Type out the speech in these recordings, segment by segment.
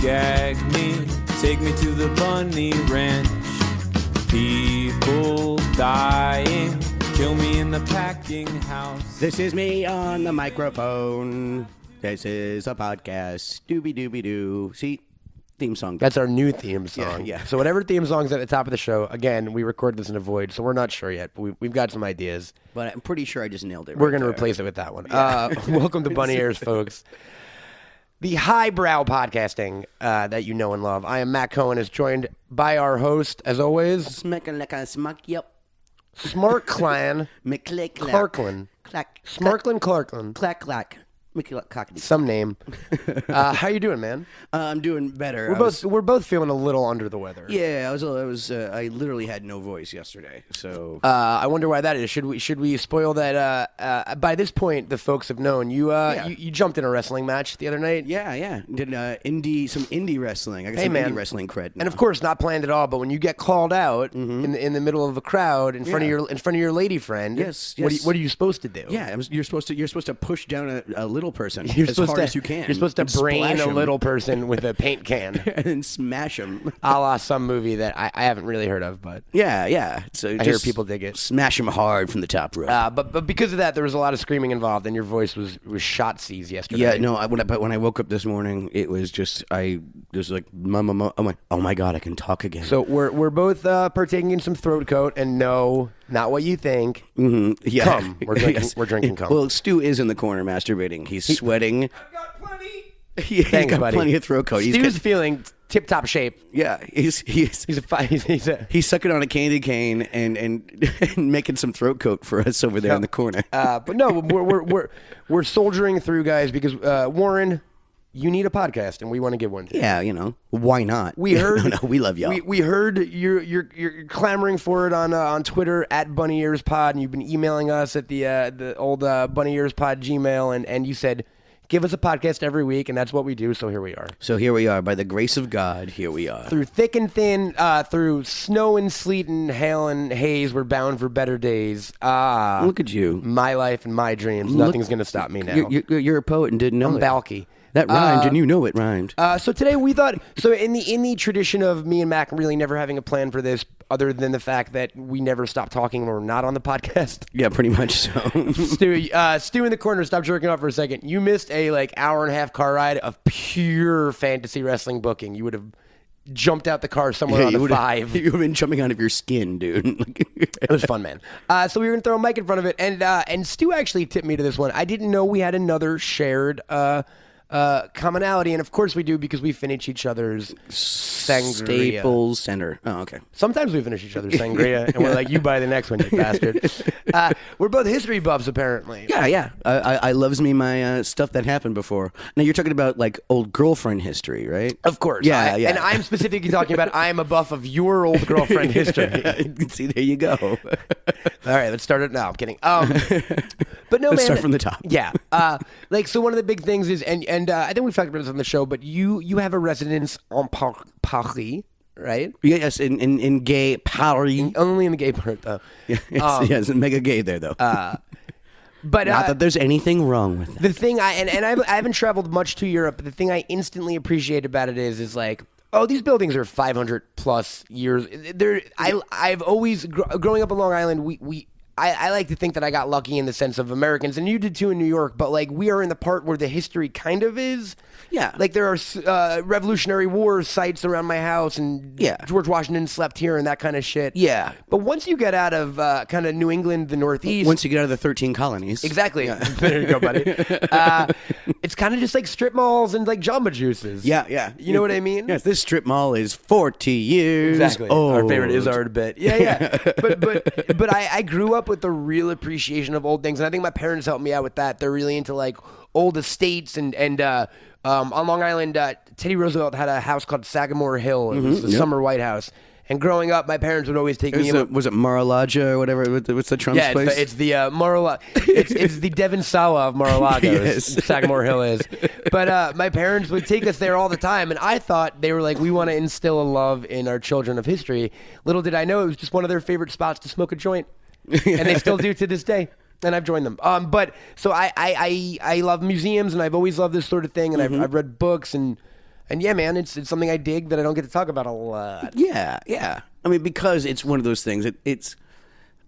gag me, take me to the bunny ranch. People dying, kill me in the packing house. This is me on the microphone. This is a podcast. Dooby-dooby-doo. See? Theme song. That's our new theme song. Yeah. So whatever theme song's at the top of the show, again, we record this in a void, so we're not sure yet. But we've got some ideas. But I'm pretty sure I just nailed it. We're going to replace it with that one. Welcome to Bunny Ears, folks. The highbrow podcasting that you know and love. I am Matt Cohen, is joined by our host, as always, Smart Clan Clarkland. Smarklin Clarkland. Clack, clack. Some name. How you doing, man? I'm doing better. We're both feeling a little under the weather. Yeah, I literally had no voice yesterday. So I wonder why that is. Should we spoil that? By this point, the folks have known you. You jumped in a wrestling match the other night. Yeah. Did some indie wrestling. I got some indie wrestling cred now. And of course, not planned at all. But when you get called out in the middle of a crowd in front of your lady friend, yes. What are you supposed to do? Yeah, you're supposed to push down a little person as hard as you can. You're supposed to brain a little person with a paint can and then smash them, a la some movie that I haven't really heard of, but yeah. So I hear people dig it. Smash them hard from the top rope. But because of that, there was a lot of screaming involved, and your voice was shot seized yesterday. Yeah, no. When I woke up this morning, it was just like mama. I'm like, oh my god, I can talk again. So we're both partaking in some throat coat, and no, not what you think. Mm-hmm. Yeah, cum. We're drinking. Yes. We're drinking cum. Well, Stu is in the corner masturbating. He's sweating. I've got plenty. He's Thanks, got buddy. plenty of throat coat. Stu's feeling tip-top shape. Yeah, he's sucking on a candy cane and making some throat coat for us over there in the corner. But no, we're soldiering through, guys, because Warren, you need a podcast, and we want to give one to you. Yeah, why not? We heard. No, we love y'all. We heard you're clamoring for it on Twitter at Bunny Ears Pod, and you've been emailing us at the old Bunny Ears Pod Gmail, and you said, give us a podcast every week, and that's what we do. So here we are. So here we are, by the grace of God. Here we are. Through thick and thin, through snow and sleet and hail and haze, we're bound for better days. Look at you. My life and my dreams. Nothing's gonna stop me now. You're a poet and didn't know I'm it. Balky. That rhymed, and you know it rhymed. So today we thought, in the tradition of me and Mac really never having a plan for this, other than the fact that we never stop talking when we're not on the podcast. Yeah, pretty much so. Stu in the corner, stop jerking off for a second. You missed a hour and a half car ride of pure fantasy wrestling booking. You would have jumped out the car somewhere on the 5. You would have been jumping out of your skin, dude. It was fun, man. So we were going to throw a mic in front of it, and Stu actually tipped me to this one. I didn't know we had another shared commonality, and of course we do, because we finish each other's sangria. Staples Center. Oh, okay. Sometimes we finish each other's sangria, and we're like, you buy the next one, you bastard. We're both history buffs, apparently. Yeah. I loves me my stuff that happened before. Now, you're talking about, old girlfriend history, right? Of course. Yeah. And I'm specifically talking about I'm a buff of your old girlfriend history. See, there you go. All right, let's start it now. I'm kidding. But no, Let's man. start from the top. Yeah. So one of the big things is, and I think we've talked about this on the show, but you have a residence on Paris, right? Yes, in gay Paris. Only in the gay part, though. Yes, mega gay there, though. But not that there's anything wrong with that. The thing I haven't traveled much to Europe, but the thing I instantly appreciate about it is like, oh, these buildings are 500 plus years. I've always growing up on Long Island, I like to think that I got lucky in the sense of Americans, and you did too in New York, but we are in the part where the history kind of is. Yeah. There are Revolutionary War sites around my house, and George Washington slept here and that kind of shit. Yeah. But once you get out of kind of New England, the Northeast. Once you get out of the 13 colonies. Exactly. Yeah. There you go, buddy. It's kind of just like strip malls and Jamba Juices. Yeah. You know what I mean? Yes, this strip mall is 40 years Exactly. old. Our favorite Izzard bit. Yeah. But I grew up with the real appreciation of old things, and I think my parents helped me out with that. They're really into old estates, and on Long Island, Teddy Roosevelt had a house called Sagamore Hill. It was the summer White House. And growing up, my parents would always take me. Was it Mar-a-Lago or whatever? What's the Trump's place? It's the Mar-a-Lago. It's the Devon Sawa of Mar-a-Lago. Yes. Sagamore Hill is. But my parents would take us there all the time, and I thought they were like, we want to instill a love in our children of history. Little did I know it was just one of their favorite spots to smoke a joint, and they still do to this day. And I've joined them. But so I love museums, and I've always loved this sort of thing, and I've read books, and And yeah, man, it's something I dig that I don't get to talk about a lot. Yeah, yeah. I mean, because it's one of those things. It's.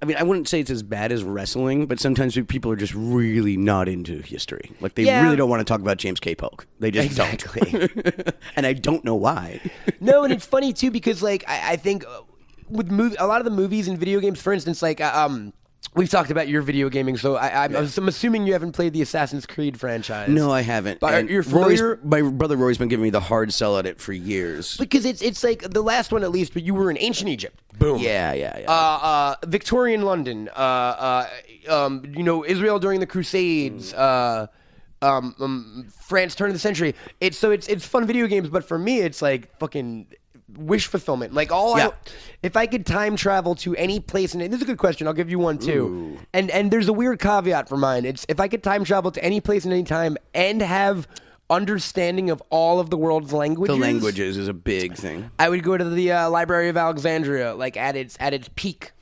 I mean, I wouldn't say it's as bad as wrestling, but sometimes people are just really not into history. Like, they really don't want to talk about James K. Polk. They just don't. And I don't know why. No, and it's funny, too, because, like, I think with a lot of the movies and video games, for instance, like, we've talked about your video gaming, so I'm assuming you haven't played the Assassin's Creed franchise. No, I haven't. But you're familiar? My brother Roy's been giving me the hard sell at it for years. Because it's like the last one at least, but you were in ancient Egypt. Boom. Yeah. Victorian London. Israel during the Crusades. France turn of the century. It's fun video games, but for me, it's like fucking wish fulfillment. Like if I could time travel to any place, and this is a good question, I'll give you one too. Ooh. And there's a weird caveat for mine. It's if I could time travel to any place and any time and have understanding of all of the world's languages. The languages is a big thing. I would go to the Library of Alexandria, like at its peak.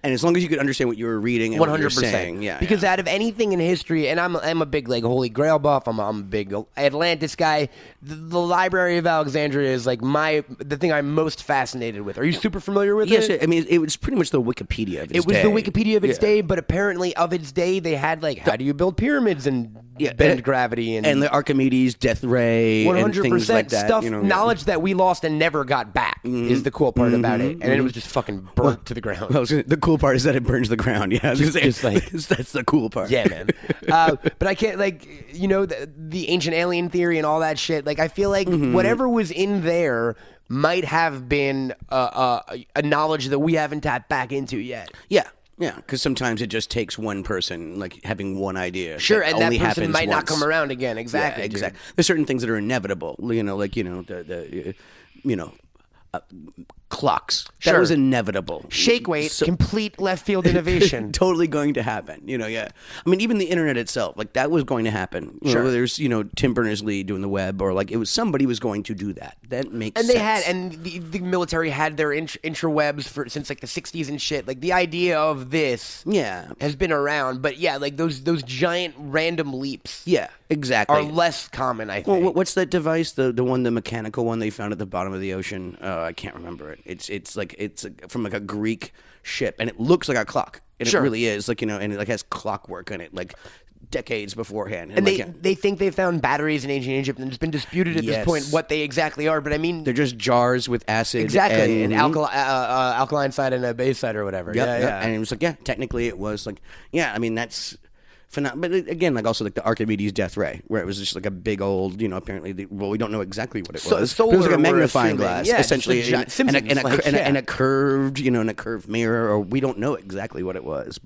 And as long as you could understand what you were reading and 100%. What you're saying. Yeah. Because out of anything in history, and I'm a big like Holy Grail buff, I'm a big Atlantis guy. The Library of Alexandria is like the thing I'm most fascinated with. Are you super familiar with it? Yes, I mean it was pretty much the Wikipedia of its day. It was the Wikipedia of its day, but apparently of its day they had like how do you build pyramids and bend gravity and the Archimedes death ray 100% and things like that. Stuff, knowledge that we lost and never got back is the cool part about it, and it was just fucking burnt to the ground. The cool part is that it burns the ground. Yeah, that's the cool part. Yeah, man. But I can't the ancient alien theory and all that shit. Like I feel like whatever was in there might have been a knowledge that we haven't tapped back into yet. Yeah. Yeah, because sometimes it just takes one person, like having one idea. Sure, that and only that person might once. not come around again. Exactly. Yeah, exactly. There's certain things that are inevitable. Clocks. Sure. That was inevitable. Shake weight, complete left field innovation. Totally going to happen. Yeah. I mean, even the internet itself, like that was going to happen. Sure. There's, Tim Berners-Lee doing the web, or like somebody was going to do that. That makes sense. And the military had their intrawebs since like the 60s and shit. Like the idea of this has been around, but yeah, like those giant random leaps. Yeah, exactly. Are less common, I think. Well, what's that device? The mechanical one they found at the bottom of the ocean? I can't remember it. It's from like a Greek ship, and it looks like a clock. And sure. It really is and it like has clockwork in it, like decades beforehand. And they think they found batteries in ancient Egypt, and it's been disputed at this point what they exactly are. But I mean, they're just jars with acid, exactly, and alkaline side and a base side or whatever. Yep, yeah. And it was like technically it was like I mean that's. But again, like also like the Archimedes death ray, where it was just like a big old, apparently, we don't know exactly what it was. But it was like a magnifying glass, essentially, and a curved, and a curved mirror, or we don't know exactly what it was,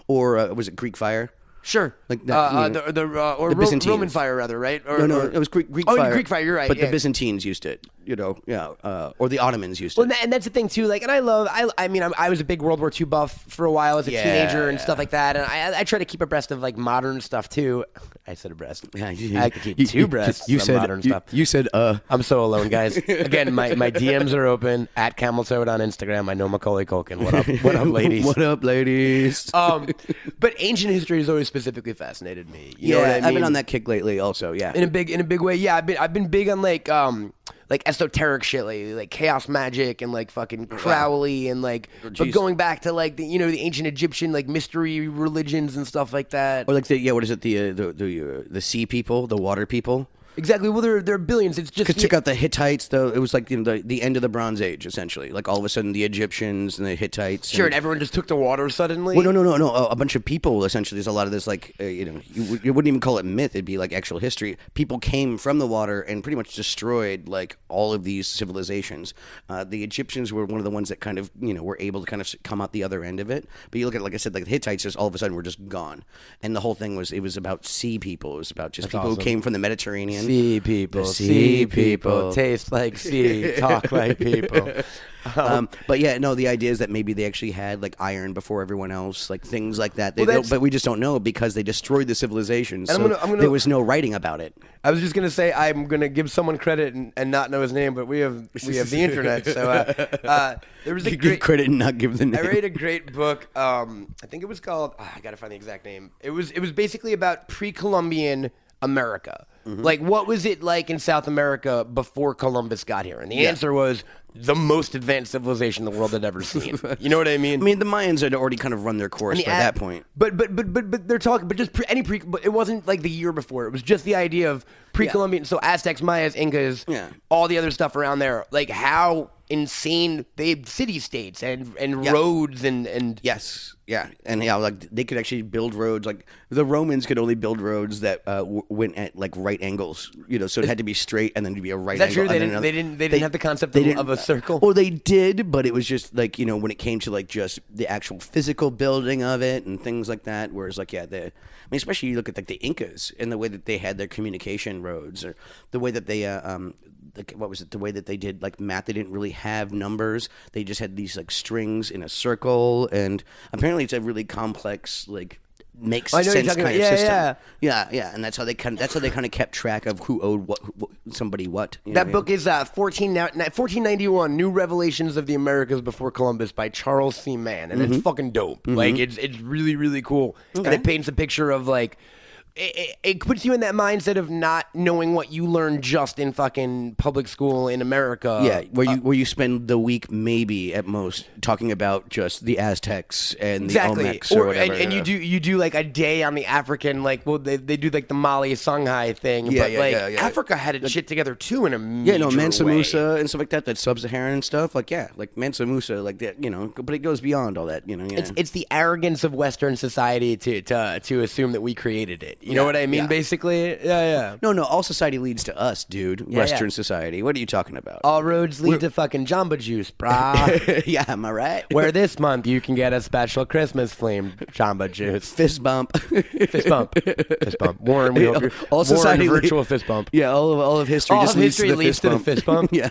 or was it Greek fire? Sure, like that, or the Roman fire rather, right? No, it was Greek fire. Greek fire, you're right. But the Byzantines used it, or the Ottomans used it. Well, and that's the thing too. Like, and I was a big World War II buff for a while as a teenager and stuff like that, and I try to keep abreast of like modern stuff too. I said abreast. Yeah, I could keep two breasts. You said modern stuff. You said I'm so alone, guys. Again, my DMs are open at CamelToad on Instagram. I know Macaulay Culkin. What up? What up, ladies? What up, ladies? But ancient history has always specifically fascinated me. You know what I mean? I've been on that kick lately, also. Yeah, in a big way. Yeah, I've been big on like esoteric shit lately, like chaos magic and like fucking Crowley and like, but going back to like the the ancient Egyptian like mystery religions and stuff like that. Or like what is it, the sea people, the water people. Exactly. Well, there are billions. It's just check out the Hittites, though. It was like the end of the Bronze Age, essentially. Like all of a sudden, the Egyptians and the Hittites. Sure, and everyone just took to water suddenly. Well, no. A bunch of people. Essentially, there's a lot of this like you wouldn't even call it myth. It'd be like actual history. People came from the water and pretty much destroyed like all of these civilizations. The Egyptians were one of the ones that kind of were able to kind of come out the other end of it. But you look at, like I said, like the Hittites, just all of a sudden were just gone. And the whole thing was about sea people. It was about just people who came from the Mediterranean. Sea people, taste like sea, talk like people. But yeah, no, the idea is that maybe they actually had like iron before everyone else, like things like that. But we just don't know because they destroyed the civilization. So there was no writing about it. I was just gonna say I'm gonna give someone credit and not know his name, but we have the internet. So there was give credit and not give the name. I read a great book. I think it was called. I gotta find the exact name. It was basically about pre-Columbian America. Like, what was it like in South America before Columbus got here? And the answer was the most advanced civilization the world had ever seen. You know what I mean? I mean, the Mayans had already kind of run their course by that point. But they're talking, but just but it wasn't like the year before. It was just the idea of pre-Columbian. So Aztecs, Mayas, Incas, all the other stuff around there. Like how insane they had city-states and roads and yes. Yeah, and like they could actually build roads. Like the Romans could only build roads that went at like right angles. You know, so it had to be straight and then to be a right. Is that angle. true? They didn't have the concept of a circle. Well, they did, but it was just like when it came to like just the actual physical building of it and things like that. Whereas like especially you look at like the Incas and the way that they had their communication roads, or the way that they the way that they did like math. They didn't really have numbers. They just had these like strings in a circle, and apparently it's a really complex like makes sense kind of system. Yeah, and that's how they kind of kept track of who owed somebody what. That book is 1491 New Revelations of the Americas Before Columbus by Charles C. Mann, and it's fucking dope. Like it's really really cool, and it paints a picture of like. It puts you in that mindset of not knowing what you learned just in fucking public school in America. Yeah, where you spend the week maybe at most talking about just the Aztecs and the Olmecs or whatever. And you do like a day on the African, like they do like the Mali Songhai thing. Yeah, but yeah. Africa had its shit together too in a major Mansa way. Musa and stuff like that. That sub-Saharan stuff, like Mansa Musa, like that. But it goes beyond all that. It's the arrogance of Western society to assume that we created it. You know what I mean, basically? Yeah. No, all society leads to us, dude. Western society. What are you talking about? All roads lead to fucking Jamba Juice, brah. Yeah, am I right? Where this month you can get a special Christmas themed Jamba Juice. Fist bump. Fist bump. Fist bump. Warren, we hope all society virtual fist bump. Yeah, all of history just leads to the fist bump. Yeah.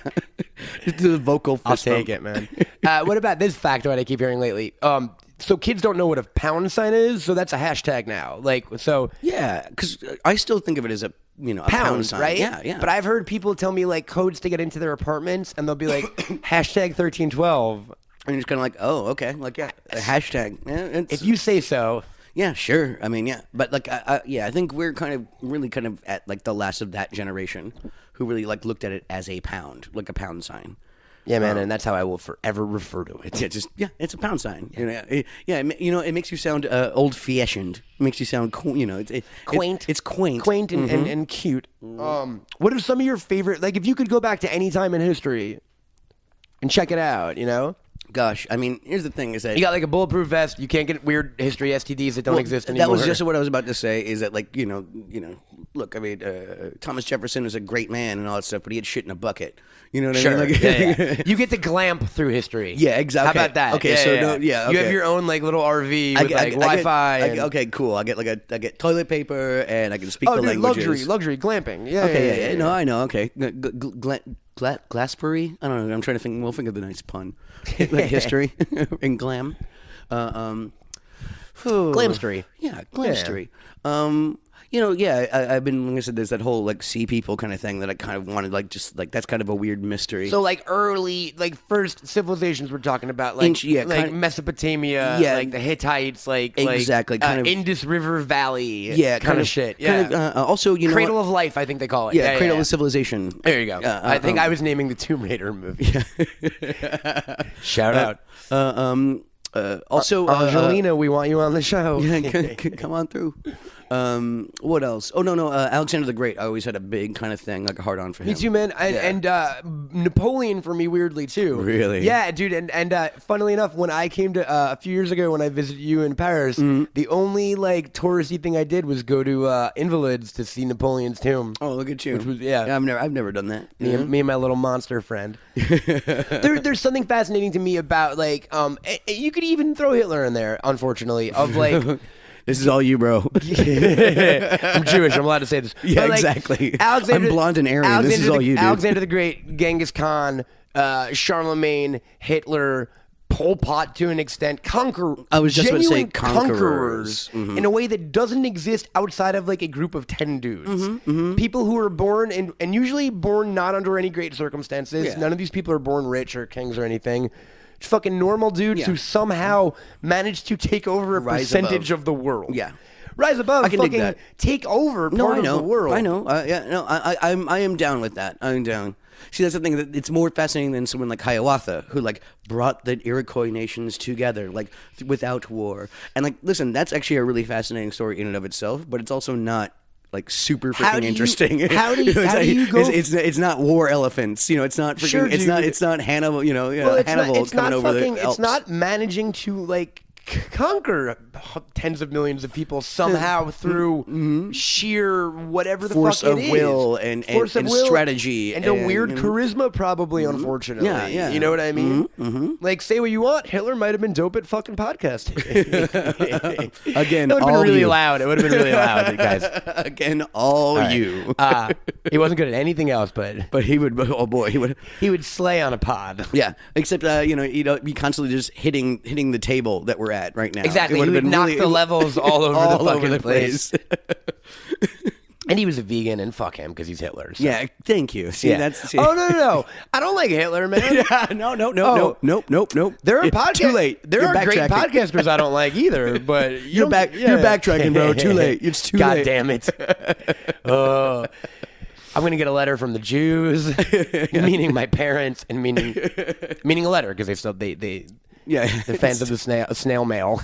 To the vocal fist bump. I'll take it, man. What about this factoid I keep hearing lately? So kids don't know what a pound sign is, so that's a hashtag now. Yeah, because I still think of it as a pound sign, right? Yeah. But I've heard people tell me like codes to get into their apartments, and they'll be like hashtag 1312, and you're just kind of like, oh, okay, like a hashtag. Yeah, if you say so. Yeah, sure. I mean, yeah, but like, I think we're really at like the last of that generation who really like looked at it as a pound, like a pound sign. Yeah, man, and that's how I will forever refer to it. It's a pound sign. It makes you sound old-fashioned. It makes you sound cool. Quaint. It's quaint, and cute. What are some of your favorite? Like, if you could go back to any time in history and check it out, Gosh, I mean, here's the thing: is that you got like a bulletproof vest. You can't get weird history STDs that don't exist anymore. That was just what I was about to say. Is that like look, I mean, Thomas Jefferson was a great man and all that stuff, but he had shit in a bucket. You know what I mean? Like, you get to glamp through history. Yeah, exactly. How about that? Okay, you have your own like little RV with Wi-Fi. Okay, cool. I get toilet paper and I can speak the languages. Luxury glamping. Yeah. No, I know. Okay, Glaspery. I don't know. I'm trying to think. We'll think of the nice pun. Like history and glam. Glamstery. Yeah, glamstery. I've been, like I said, there's that whole like sea people kind of thing that I kind of wanted, like just like that's kind of a weird mystery. So like early, like first civilizations we're talking about, like Mesopotamia, like the Hittites, exactly, kind of Indus River Valley, kind of shit. Also, Cradle of Life, I think they call it. Yeah, Cradle of Civilization. There you go. I think I was naming the Tomb Raider movie. Shout out. Also, Angelina, we want you on the show. Come on through. What else? Oh no, Alexander the Great. I always had a big kind of thing, like a hard on for him. Me too, man. And Napoleon for me, weirdly too. Really? Yeah, dude. And funnily enough, when I came to a few years ago when I visited you in Paris, the only like touristy thing I did was go to Invalides to see Napoleon's tomb. Oh, look at you. Which was I've never done that. Me and my little monster friend. There's something fascinating to me about like you could even throw Hitler in there, unfortunately, of like. This is all you, bro. I'm Jewish. I'm allowed to say this. Yeah, exactly. I'm blonde and Aryan. This is all you, dude. Alexander the Great, Genghis Khan, Charlemagne, Hitler, Pol Pot to an extent, I was just about to say conquerors in a way that doesn't exist outside of like a group of 10 dudes. People who are born and usually born not under any great circumstances. Yeah. None of these people are born rich or kings or anything. Fucking normal dudes who somehow managed to take over a percentage of the world. Yeah. rise above, I can dig fucking that. take over part of the world. I know. I am down with that. I'm down. See, that's the thing. That it's more fascinating than someone like Hiawatha, who like brought the Iroquois nations together, like without war. And like, listen, that's actually a really fascinating story in and of itself. But it's also not like super freaking interesting. How do you go? It's not war elephants. It's not freaking. Sure, it's not Hannibal. Hannibal coming over the Alps. It's not managing to like conquer tens of millions of people somehow through sheer whatever the force fuck of it is. will and strategy and a weird charisma, probably. Unfortunately, yeah. You know what I mean? Like, say what you want, Hitler might have been dope at fucking podcasting. Again, it would have been all really you. loud. It would have been really loud, guys. Again, all you. He wasn't good at anything else, but he would. Oh boy, he would slay on a pod. Yeah, except be constantly just hitting the table that we're at right now. Exactly, he would knock the levels all over the fucking place. And he was a vegan, and fuck him because he's Hitler. So. Yeah, thank you. See, that's. Oh no! I don't like Hitler, man. Yeah, no. Nope. There are too late. There You're are great backtracking. podcasters I don't like either. But You're backtracking, bro. Too late. It's too God late. damn it. I'm gonna get a letter from the Jews, meaning my parents, and meaning a letter because they're fans of the snail mail.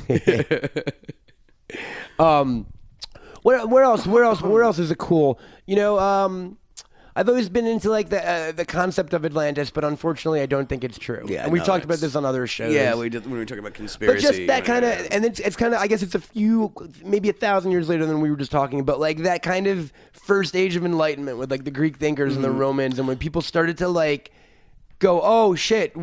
Where else is it cool? I've always been into like the concept of Atlantis, but unfortunately, I don't think it's true. Yeah, and we've talked about this on other shows. Yeah, we did when we were talking about conspiracy. But just that kind of, and it's kind of, I guess it's maybe 1,000 years later than we were just talking about, like that kind of first age of enlightenment with like the Greek thinkers and the Romans, and when people started to like go, oh shit.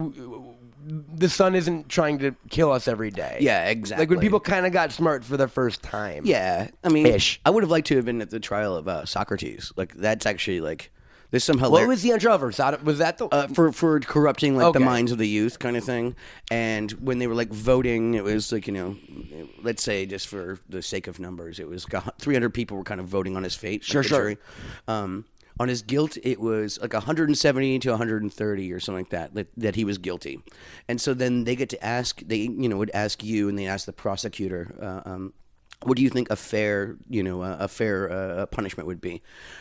The sun isn't trying to kill us every day. Yeah, exactly. Like when people kind of got smart for the first time. Yeah, I mean, I would have liked to have been at the trial of Socrates. Like that's actually like there's some hilarious. What was he on trial for? Was that the for corrupting like the minds of the youth kind of thing? And when they were like voting, it was like let's say just for the sake of numbers, it was 300 people were kind of voting on his fate. Sure. Jury. On his guilt, it was like 170 to 130 or something like that he was guilty. And so then they get to ask, would ask you, and they ask the prosecutor, what do you think a fair punishment would be?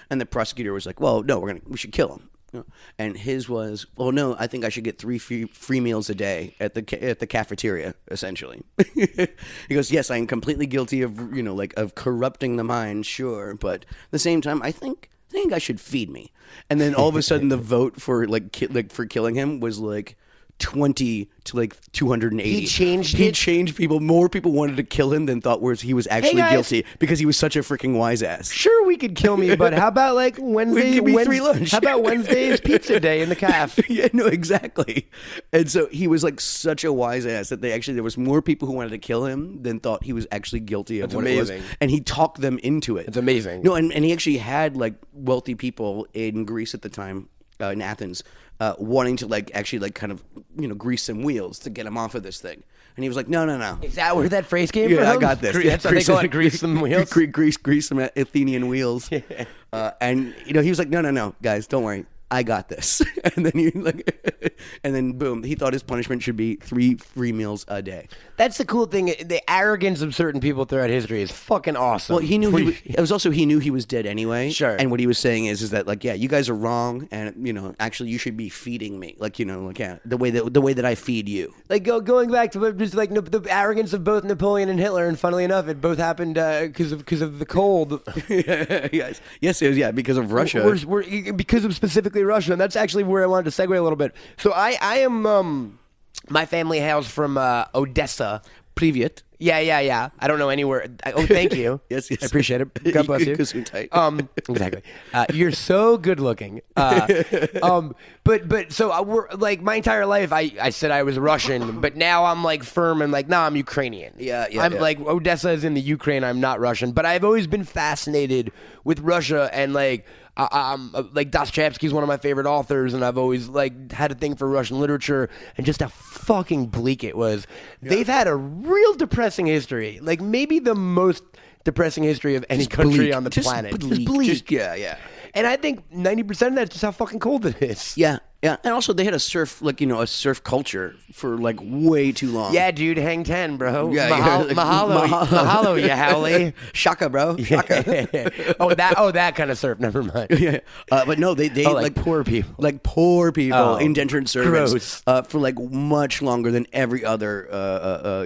And the prosecutor was like, well, no, we should kill him. And his was, well, no, I think I should get 3 free meals a day at the cafeteria, essentially. He goes, yes, I am completely guilty of, of corrupting the mind, sure. But at the same time, I think I should feed me. And then all of a sudden the vote for for killing him was like 20 to like 280. He changed people. More people wanted to kill him than thought he was actually guilty because he was such a freaking wise ass. Sure, we could kill me, but how about like Wednesday? Give me free lunch. How about Wednesday's pizza day in the caf? Yeah, no, exactly. And so he was like such a wise ass that there was more people who wanted to kill him than thought he was actually guilty of what it was. And he talked them into it. It's amazing. No, and he actually had like wealthy people in Greece at the time, in Athens, wanting to like actually like kind of grease some wheels to get him off of this thing. And he was like, no. Is that where that phrase came from? Yeah, I got this. That's how they call it, grease some wheels? Grease some Athenian wheels. And he was like, no, guys, don't worry. I got this. And then boom, he thought his punishment should be 3 free meals a day. That's the cool thing. The arrogance of certain people throughout history is fucking awesome. Well, he knew he knew he was dead anyway. Sure. And what he was saying is that like, yeah, you guys are wrong, and actually you should be feeding me, the way that I feed you. Like going back to just like the arrogance of both Napoleon and Hitler, and funnily enough, it both happened because of the cold. Yes, it was because of Russia. Because of specifically Russia, and that's actually where I wanted to segue a little bit. So I am my family hails from Odessa. Privyet. Yeah. I don't know anywhere. Oh, thank you. Yes. I appreciate it. God bless you. Exactly. You're so good looking. But so we're like my entire life, I said I was Russian, but now I'm like firm and like, nah, I'm Ukrainian. Yeah. I'm like Odessa is in the Ukraine. I'm not Russian, but I've always been fascinated with Russia and like. Like Dostoevsky's one of my favorite authors, and I've always like had a thing for Russian literature, and just how fucking bleak it was. Yeah. They've had a real depressing history, like maybe the most depressing history of any country on the planet. Just bleak. Yeah. And I think 90% of that's just how fucking cold it is. Yeah. Yeah, and also they had a surf culture for like way too long. Yeah, dude, hang 10, bro. Yeah, Mahalo, you howley. Shaka, bro. Shaka. that kind of surf. Never mind. Yeah, but no, they like poor people, indentured servants, gross. for like much longer than every other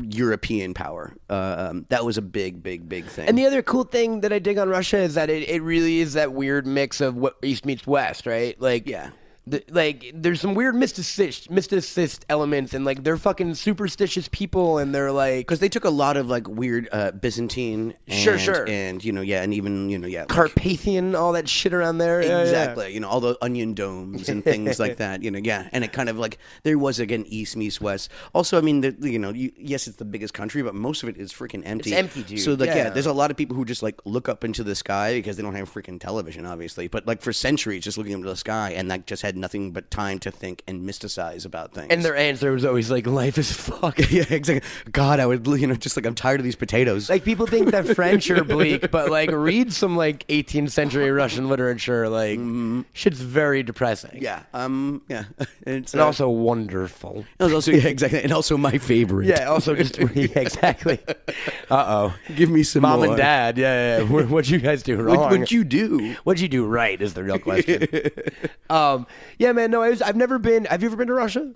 European power. That was a big thing. And the other cool thing that I dig on Russia is that it really is that weird mix of what East meets West, right? Like, yeah. There's some weird mysticist elements, and like they're fucking superstitious people, and they're like, because they took a lot of like weird Byzantine, and and even Carpathian, all that shit around there. Exactly, all the onion domes and things like that. And it kind of like there was again East meets West. Also, I mean, yes, it's the biggest country, but most of it is freaking empty. It's empty, dude. So like, there's a lot of people who just like look up into the sky because they don't have freaking television, obviously. But like for centuries, just looking up into the sky, and that just had nothing but time to think and mysticize about things. And their answer was always like, life is fucked. Yeah, exactly. God, I would, just like, I'm tired of these potatoes. Like, people think that French are bleak, but like, read some like 18th century Russian literature. Like, shit's very depressing. Yeah. It's also wonderful. It was also, exactly. And also my favorite. Yeah, also just, exactly. Give me some Mom more. and Dad, yeah. What'd you guys do wrong? What'd you do? What'd you do right is the real question. Yeah, man, no, I've never been. Have you ever been to Russia?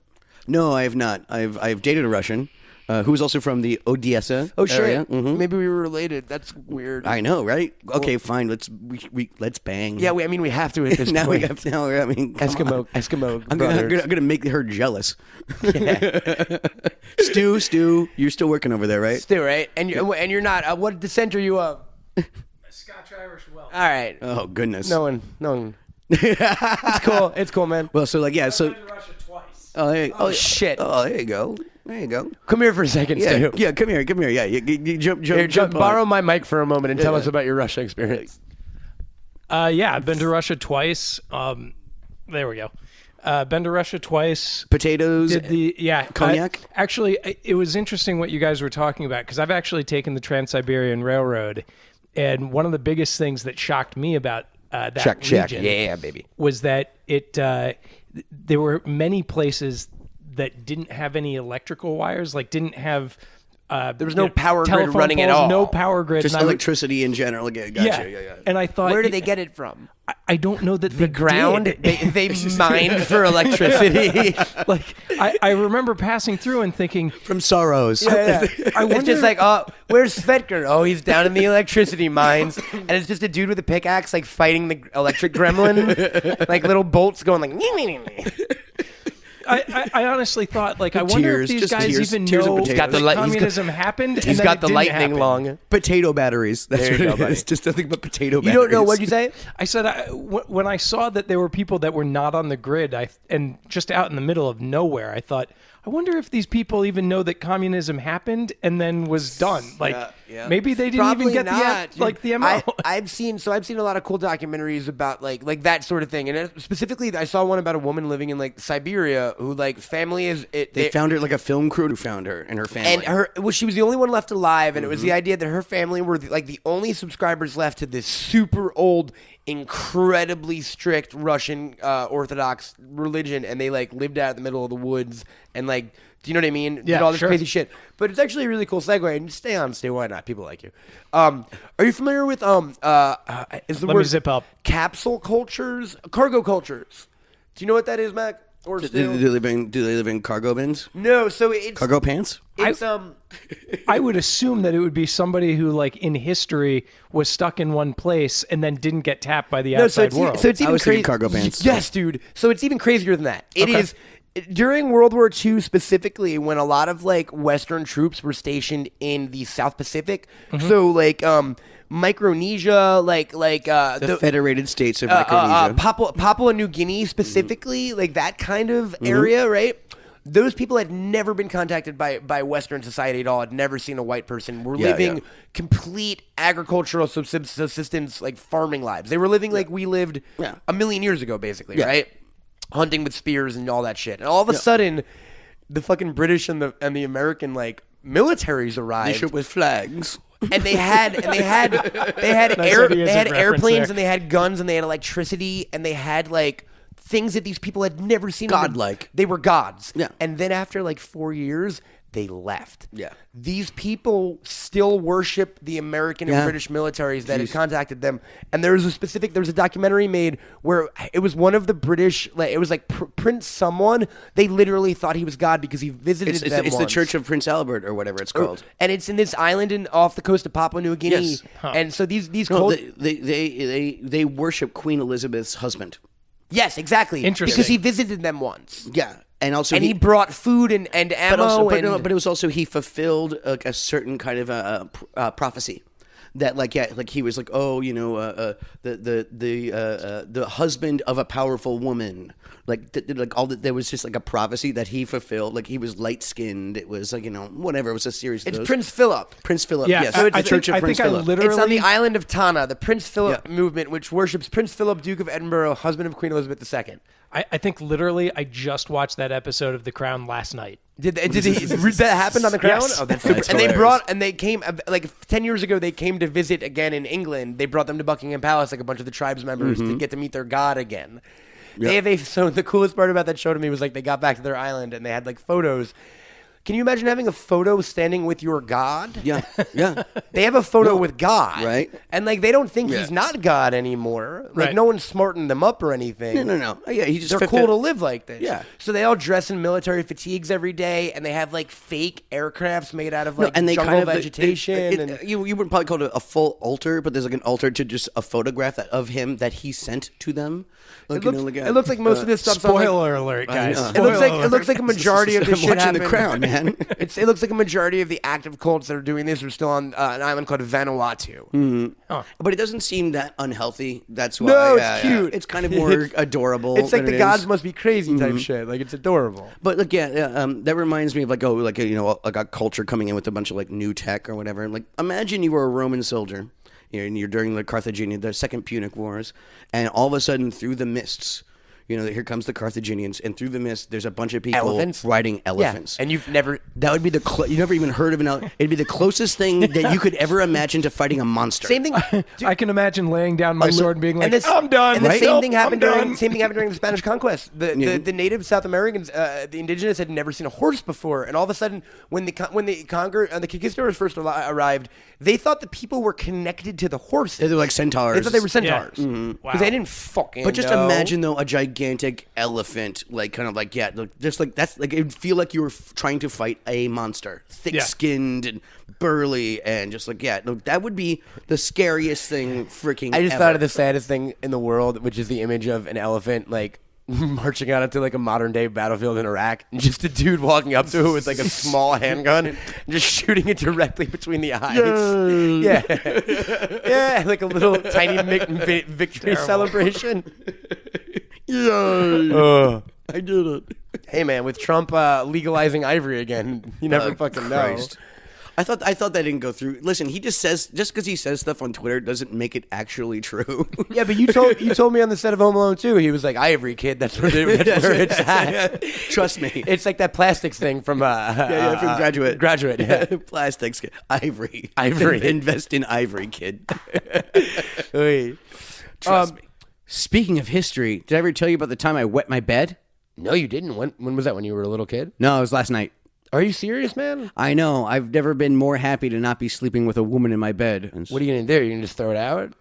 No, I have not. I've dated a Russian who was also from the Odessa area. Mm-hmm. Maybe we were related. That's weird. I know, right? Okay, fine. Let's bang. Yeah, we have to at this now point. We have now. I mean, Eskimo. I'm gonna make her jealous. Yeah. Stu, you're still working over there, right? Stu, right? And you're not. What descent are you of? Scotch-Irish Welsh. All right. Oh goodness. No one. It's cool, man. Well, so like, yeah, so. I've been to Russia twice. Oh shit. Oh, there you go. Come here for a second, Stu. Yeah, come here. Yeah, you jump. Borrow my mic for a moment and tell us about your Russia experience. Yeah, I've been to Russia twice. There we go. Been to Russia twice. Potatoes. Cognac. Actually, it was interesting what you guys were talking about, because I've actually taken the Trans-Siberian Railroad, and one of the biggest things that shocked me about that region, yeah, baby, was that there were many places that didn't have any electrical wires, like didn't have. There was no power grid running poles, at all. No power grid. Just electricity in general. Gotcha. Yeah. And I thought, where did they get it from? I don't know that the ground. Did. They mined for electricity. Like I remember passing through and thinking, from Sorrows. Yeah. I wonder, it's just like, where's Svetker? Oh, he's down in the electricity mines, and it's just a dude with a pickaxe like fighting the electric gremlin, like little bolts going like. I honestly thought, like, I wonder if these guys even know communism happened. He's got the lightning long. Potato batteries. That's what it is. Just nothing but potato batteries. You don't know what you say? I said, when I saw that there were people that were not on the grid and just out in the middle of nowhere, I thought, I wonder if these people even know that communism happened and then was done. Like, maybe they didn't Probably even get the MO. I've seen a lot of cool documentaries about like that sort of thing, and specifically, I saw one about a woman living in like Siberia who like family is. They found her, like a film crew who found her and her family. And she was the only one left alive, and it was the idea that her family were like the only subscribers left to this super old, incredibly strict Russian Orthodox religion, and they like lived out in the middle of the woods and like, do you know what I mean? Yeah, did all this sure. crazy shit. But it's actually a really cool segue. And stay on, why not? People like you. Are you familiar with is the Let word me zip up. capsule cultures, cargo cultures? Do you know what that is, Mac? Or Do they live in cargo bins? No, so it's Cargo pants? It's I would assume that it would be somebody who, like, in history was stuck in one place and then didn't get tapped by the outside world. So it's even crazy. Cargo pants. Yes, dude. So it's even crazier than that. It is during World War II specifically, when a lot of like Western troops were stationed in the South Pacific. So like Micronesia, like the Federated States of Micronesia, Papua New Guinea specifically, like that kind of area, right? Those people had never been contacted by Western society at all, had never seen a white person, were living complete agricultural subsistence, like farming lives. They were living like we lived a million years ago, basically, right? Hunting with spears and all that shit. And all of a sudden, the fucking British and the American like militaries arrived. They ship with flags. And they had airplanes and they had guns and they had electricity and they had like things that these people had never seen. Godlike. They were gods. Yeah. And then after like 4 years, they left. Yeah. These people still worship the American and British militaries that had contacted them. And there was a documentary made where it was one of the British, like, it was like Prince someone. They literally thought he was God because he visited them It's the once. Church of Prince Albert or whatever it's called. And it's in this island off the coast of Papua New Guinea. Yes. And so these No, cults... they worship Queen Elizabeth's husband. Yes, exactly. Interesting. Because he visited them once. Yeah. And also, And he brought food and ammo. but it was also he fulfilled a certain kind of prophecy that like he was like, oh, the husband of a powerful woman, there was just like a prophecy that he fulfilled. Like he was light skinned. It was like whatever. It was a series. It's of those. Prince Philip. Prince Philip. Yeah, Yes, I Church of Prince Philip. It's on the island of Tana, the Prince Philip movement, which worships Prince Philip, Duke of Edinburgh, husband of Queen Elizabeth II. I think literally I just watched that episode of The Crown last night. Did that happen on the Crown? Yes. Oh, that's super. That's And hilarious. they came like 10 years ago. They came to visit again in England. They brought them to Buckingham Palace, like a bunch of the tribes members, to get to meet their god again. So the coolest part about that show to me was like they got back to their island and they had like photos. Can you imagine having a photo standing with your god? Yeah, yeah. They have a photo with God, right? And like they don't think he's not God anymore. Like Right. no one's smarting them up or anything. No. Yeah, he just They're cool to live like this. Yeah. So they all dress in military fatigues every day, and they have like fake aircrafts made out of like and they jungle kind of vegetation. you wouldn't probably call it a full altar, but there's like an altar to just a photograph of him that he sent to them. Like, it looks like most of this stuff's on, like, Spoiler alert, guys. know. it looks like a majority of this I'm shit watching happened. The Crown, man. It looks like a majority of the active cults that are doing this are still on an island called Vanuatu. But it doesn't seem that unhealthy. That's why. No, it's cute. It's kind of more adorable. It's like than the it gods is. must be crazy type shit. Like it's adorable. But like that reminds me of like a culture coming in with a bunch of like new tech or whatever. Like imagine you were a Roman soldier, and you're during the Carthaginian, the Second Punic Wars, and all of a sudden through the mists, here comes the Carthaginians, and through the mist, there's a bunch of people riding elephants. Yeah. And you've never... That would be you never even heard of an elephant. It'd be the closest thing that you could ever imagine to fighting a monster. Same thing... I can imagine laying down my sword and being like, this, I'm done. And the same Nope, thing happened I'm during done. same thing happened during the Spanish conquest. The native South Americans, the indigenous, had never seen a horse before, and all of a sudden, when the conquistadors first arrived, they thought the people were connected to the horses. They're like centaurs. They thought they were centaurs Yeah. because Wow. they didn't fucking. But just know. imagine though a gigantic elephant, like kind of like just like that's like it would feel like you were trying to fight a monster, thick-skinned and burly, and just like that would be the scariest thing freaking. I just ever. thought of the saddest thing in the world, which is the image of an elephant like marching out into like a modern day battlefield in Iraq, and just a dude walking up to it with like a small handgun and just shooting it directly between the eyes. Yeah, like a little tiny victory celebration. I did it. Hey man, with Trump legalizing ivory again, you never fucking Christ. know. I thought that didn't go through. Listen, he just because he says stuff on Twitter doesn't make it actually true. Yeah, but you told me on the set of Home Alone 2, he was like, Ivory Kid, that's where it's at. Trust me. It's like that plastics thing from from Graduate. Graduate, yeah. Plastics. Ivory. Ivory. Invest in ivory, kid. Oy. Trust me. Speaking of history, did I ever tell you about the time I wet my bed? No, you didn't. When was that? When you were a little kid? No, it was last night. Are you serious, man? I know. I've never been more happy to not be sleeping with a woman in my bed. What are you going to do? You're going to just throw it out?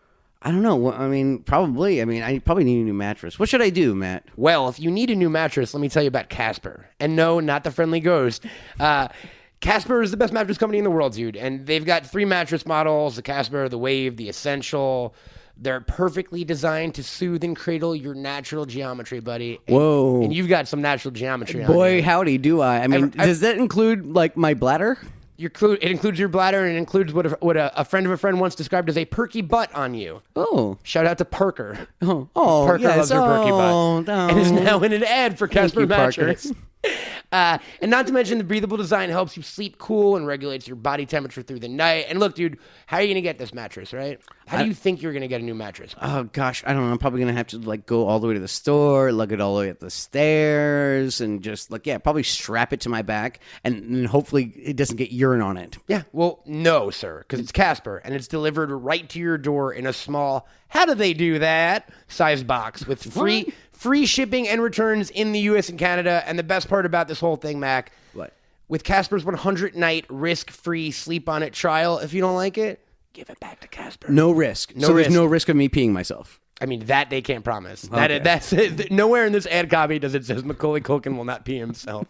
I don't know. Well, I mean, probably. I mean, I probably need a new mattress. What should I do, Matt? Well, if you need a new mattress, let me tell you about Casper. And no, not the friendly ghost. Casper is the best mattress company in the world, dude. And they've got 3 mattress models, the Casper, the Wave, the Essential. They're perfectly designed to soothe and cradle your natural geometry, buddy. Whoa. And you've got some natural geometry on Boy, there. howdy, do I. I mean, does that include, like, my bladder? It includes your bladder, and it includes what a friend of a friend once described as a perky butt on you. Oh. Shout out to Parker. Oh, Parker yes. loves her perky butt. No. And is now in an ad for Casper you, Parker. Mattress. And not to mention the breathable design helps you sleep cool and regulates your body temperature through the night. And look, dude, how are you going to get this mattress, right? How do you think you're going to get a new mattress? Oh, gosh. I don't know. I'm probably going to have to, like, go all the way to the store, lug it all the way up the stairs, and just, like, probably strap it to my back, and hopefully it doesn't get urine on it. Yeah, well, no, sir, because it's Casper, and it's delivered right to your door in a small, how do they do that, size box with free free shipping and returns in the U.S. and Canada. And the best part about this whole thing, Mac, What? with Casper's 100-night risk-free sleep on it trial, if you don't like it, give it back to Casper. No risk. No so risk. there's no risk of me peeing myself. I mean, that they can't promise. Okay. That's it. Nowhere in this ad copy does it says Macaulay Culkin will not pee himself.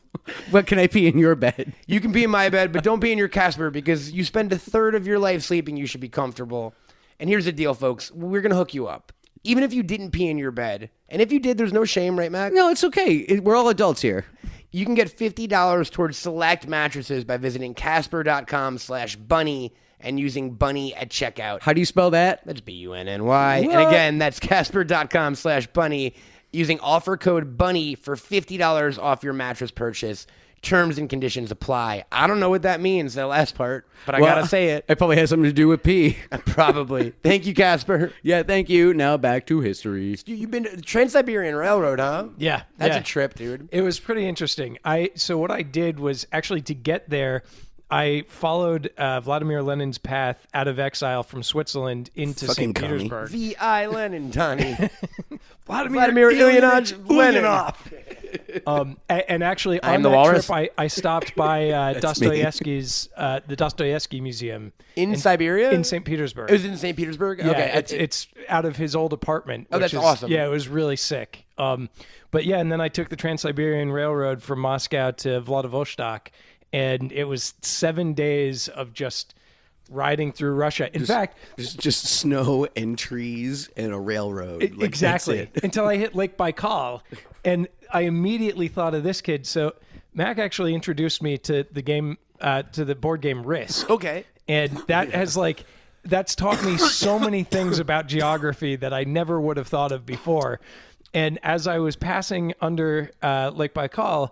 But can I pee in your bed? You can pee in my bed, but don't pee in your Casper because you spend a third of your life sleeping. You should be comfortable. And here's the deal, folks. We're going to hook you up. Even if you didn't pee in your bed. And if you did, there's no shame, right, Mac? No, it's okay. We're all adults here. You can get $50 towards select mattresses by visiting Casper.com/bunny and using bunny at checkout. How do you spell that? That's BUNNY. What? And again, that's Casper.com/bunny using offer code bunny for $50 off your mattress purchase. Terms and conditions apply. I don't know what that means, that last part, but I gotta say it. It probably has something to do with pee. Probably. Thank you, Casper. Yeah, thank you. Now back to history. You've been to the Trans-Siberian Railroad, huh? Yeah. That's yeah. a trip, dude. It was pretty interesting. So what I did was actually to get there, I followed Vladimir Lenin's path out of exile from Switzerland into Fucking St. commie. Petersburg. V.I. Lenin, Donnie. Vladimir Ilyich Lenin. And actually, I am on the that walrus. trip, I stopped by Dostoevsky's, the Dostoevsky Museum In Siberia? in St. Petersburg. It was in St. Petersburg? Yeah, Okay. it's out of his old apartment. Oh, which that's is awesome. Yeah, it was really sick. But yeah, and then I took the Trans-Siberian Railroad from Moscow to Vladivostok, and it was 7 days of just riding through Russia. In fact, Just snow and trees and a railroad. Like, exactly that's it. until I hit Lake Baikal, and I immediately thought of this kid. So Mac actually introduced me to the game, to the board game Risk. Okay. And that has that's taught me so many things about geography that I never would have thought of before. And as I was passing under Lake Baikal,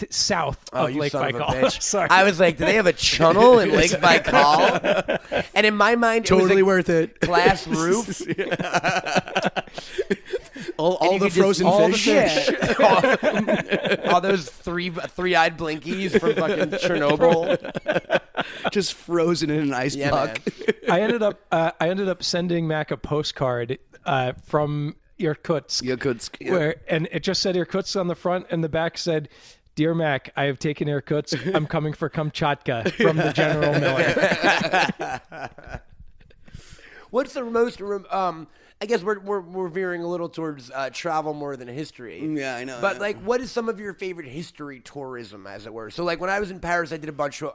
south of you Lake son of a Baikal. bitch. Sorry. I was like, do they have a channel in Lake Baikal? And in my mind, it Totally was worth it. glass roof. All the you could just- frozen all the fish. all those three-eyed blinkies from fucking Chernobyl. Just frozen in an ice Yeah, block. man. I ended up sending Mac a postcard from Irkutsk. Yakutsk. Yeah. Where and it just said Irkutsk on the front, and the back said, "Dear Mac, I have taken Irkutsk. I'm coming for Kamchatka from the General Miller." What's the most? I guess we're veering a little towards travel more than history. Yeah, I know. But like, what is some of your favorite history tourism, as it were? So like, when I was in Paris, I did a bunch of.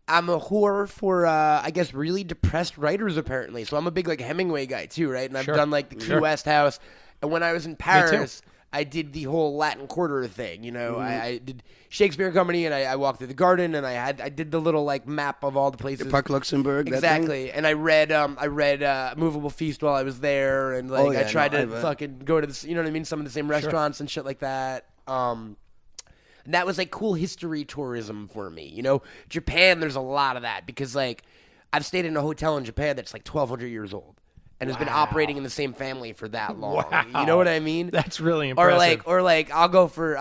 I'm a whore for, I guess, really depressed writers, apparently. So I'm a big, like, Hemingway guy, too, right? And I've done, like, the Key West House. And when I was in Paris, I did the whole Latin Quarter thing, you know? I did Shakespeare Company, and I walked through the garden, and I did the little, like, map of all the places. Park Luxembourg. that thing? Exactly. And I read Movable Feast while I was there, and, like, I tried to fucking go to, you know what I mean? Some of the same restaurants and shit like that. And that was like cool history tourism for me. You know, Japan, there's a lot of that because like I've stayed in a hotel in Japan that's like 1,200 years old and has been operating in the same family for that long. Wow. You know what I mean? That's really impressive. Or like I'll go for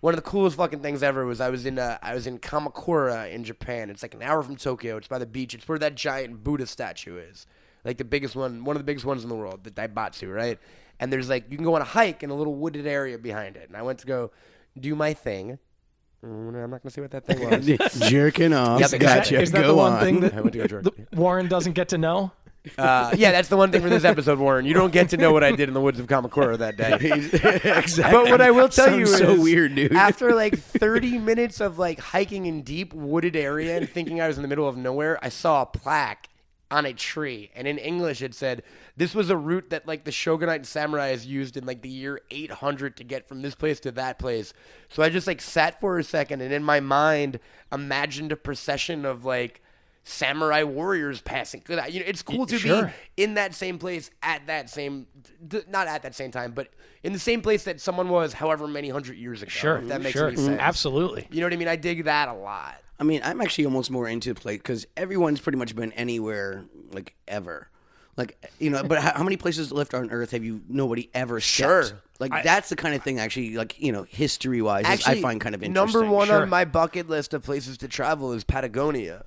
one of the coolest fucking things ever was I was in Kamakura in Japan. It's like an hour from Tokyo. It's by the beach. It's where that giant Buddha statue is. Like the biggest one of the biggest ones in the world, the Daibatsu, right? And there's like you can go on a hike in a little wooded area behind it. And I went to go do my thing. I'm not going to say what that thing was. Jerking off. Yep, Gotcha. Is that Go the one on. thing that I went to go jerk. Warren doesn't get to know? Yeah, that's the one thing for this episode, Warren. You don't get to know what I did in the woods of Kamakura that day. Exactly. But what I will tell you is, so weird, dude. after like 30 minutes of like hiking in deep wooded area and thinking I was in the middle of nowhere, I saw a plaque on a tree, and in English it said, this was a route that like the shogunate and samurais used in like the year 800 to get from this place to that place. So I just like sat for a second and in my mind imagined a procession of like samurai warriors passing. You know, it's cool to be in that same place at that same, not at that same time, but in the same place that someone was however many 100 years ago. Sure, If that makes any sense. Absolutely. You know what I mean? I dig that a lot. I mean, I'm actually almost more into play because everyone's pretty much been anywhere, like, ever. Like, you know, but how many places left on Earth have nobody ever stepped? Sure. Like, that's the kind of thing, actually, like, you know, history-wise, I find kind of interesting. Number one on my bucket list of places to travel is Patagonia.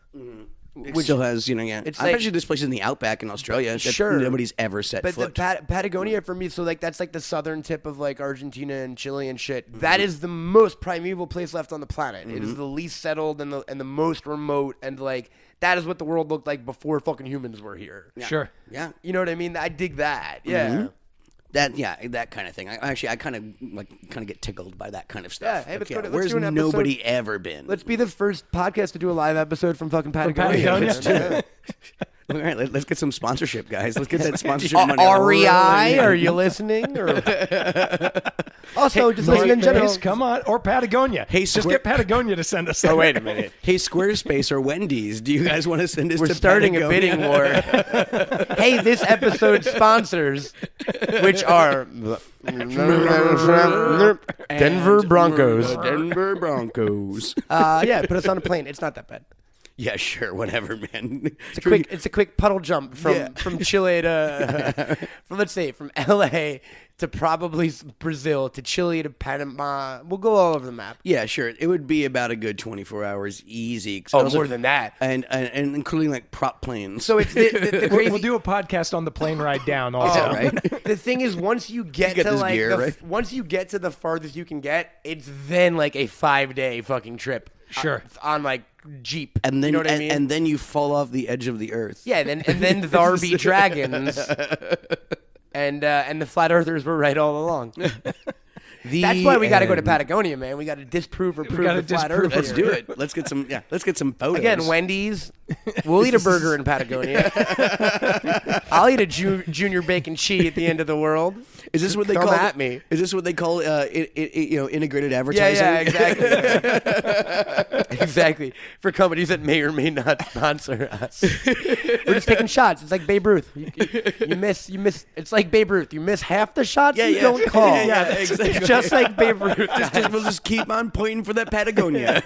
It still has, you know, yeah. It's I like- bet you this place is in the outback in Australia that Sure. nobody's ever set But foot. the Patagonia for me, so like that's like the southern tip of like Argentina and Chile and shit. That is the most primeval place left on the planet. It is the least settled and the most remote, and like that is what the world looked like before fucking humans were here. Sure. Yeah. You know what I mean? I dig that. Yeah. That kind of thing. I kind of get tickled by that kind of stuff. Yeah, hey, let's go to- let's where's do an episode. nobody ever been? Let's be the first podcast to do a live episode from fucking Patagonia. Patagonia. man. All right, let's get some sponsorship, guys. Let's get that sponsorship money. REI, are you listening? Or... Also, just listen in North general. Face, come on, or Patagonia. Hey, just Square- get Patagonia to send us. Oh, wait a minute. Hey, Squarespace or Wendy's, do you guys want to send us We're to starting a Patagonia? bidding war. Hey, this episode's sponsors, which are Denver Broncos. Denver Broncos. Yeah, put us on a plane. It's not that bad. Yeah, sure, whatever, man. It's a quick puddle jump from Chile to from LA to probably Brazil to Chile to Panama. We'll go all over the map. Yeah, sure. It would be about a good 24 hours easy. 'Cause Oh, also- more than that. and including like prop planes. So it's the crazy. We'll do a podcast on the plane ride down. Also, right? The thing is, once you get get to this like gear, right? once you get to the farthest you can get, it's then like a 5-day fucking trip. Sure. On like Jeep. And then you know what I mean? and then you fall off the edge of the earth. Yeah, and then there be dragons, and the flat earthers were right all along. That's why we got to go to Patagonia, man. We got to disprove or prove gotta the flat disprove earth. Let's do it. Let's get some. Yeah, let's get some photos. Again, Wendy's. We'll eat a burger in Patagonia. I'll eat a junior bacon cheese at the end of the world. Is this what they Come call? at me. Is this what they call? Integrated Yeah, advertising. yeah, exactly. Exactly. For companies that may or may not sponsor us. We're just taking shots. It's like Babe Ruth. You miss. It's like Babe Ruth. You miss half the shots you don't call. Yeah, exactly. Just like Babe Ruth. We'll just keep on pointing for that Patagonia.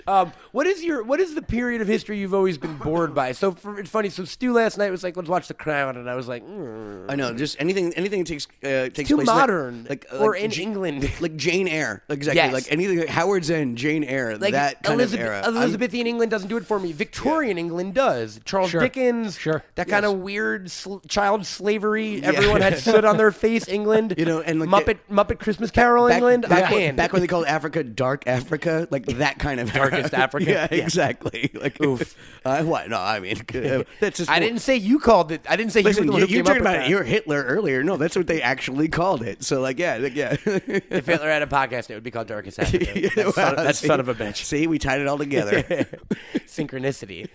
What is the period of history you've always been bored by? So it's funny. So Stu last night was like, let's watch The Crown, and I was like, I know, just anything takes too place modern, or like in England. like Jane Eyre, exactly. Yes. Like anything, like Howard's End, Jane Eyre, Like that kind of era. Elizabethan England doesn't do it for me. Victorian England does. Charles Sure. Dickens, Sure. that kind of weird child slavery. Everyone had soot on their face. England, You know, and like Muppet Christmas Carol. England, back, I'm in. back when they called Africa Dark Africa, like that kind of Darkest Africa? Yeah, exactly. Like oof. What? No, I mean that's just. I didn't say you called it. I didn't say Listen, you were the one who you came up talking with about that. you're Hitler earlier. No, that's what they actually called it. So like yeah. If Hitler had a podcast, it would be called Darkest Africa. Yeah, That's see? son of a bitch. See, we tied it all together. Synchronicity.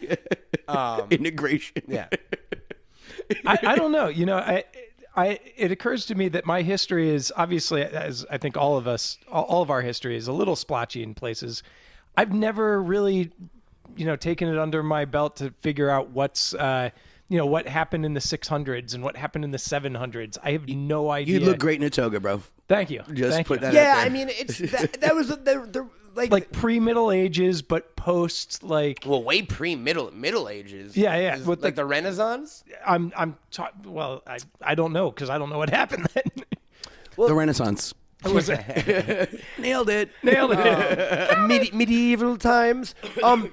Integration. Yeah. I don't know. You know, it occurs to me that my history is obviously, as I think all of us, all of our history is a little splotchy in places. I've never really, taken it under my belt to figure out what's, what happened in the 600s and what happened in the 700s. I have no idea. You look great in a toga, bro. Thank you. Just Thank put you. that. Yeah, out there. I mean, it's that was the Like pre-Middle Ages, but post like. well, way pre-Middle Ages. Yeah, yeah. Is With like the Renaissance. I don't know because I don't know what happened then. The Renaissance. Was it? Nailed it. Nailed it. Medieval times. From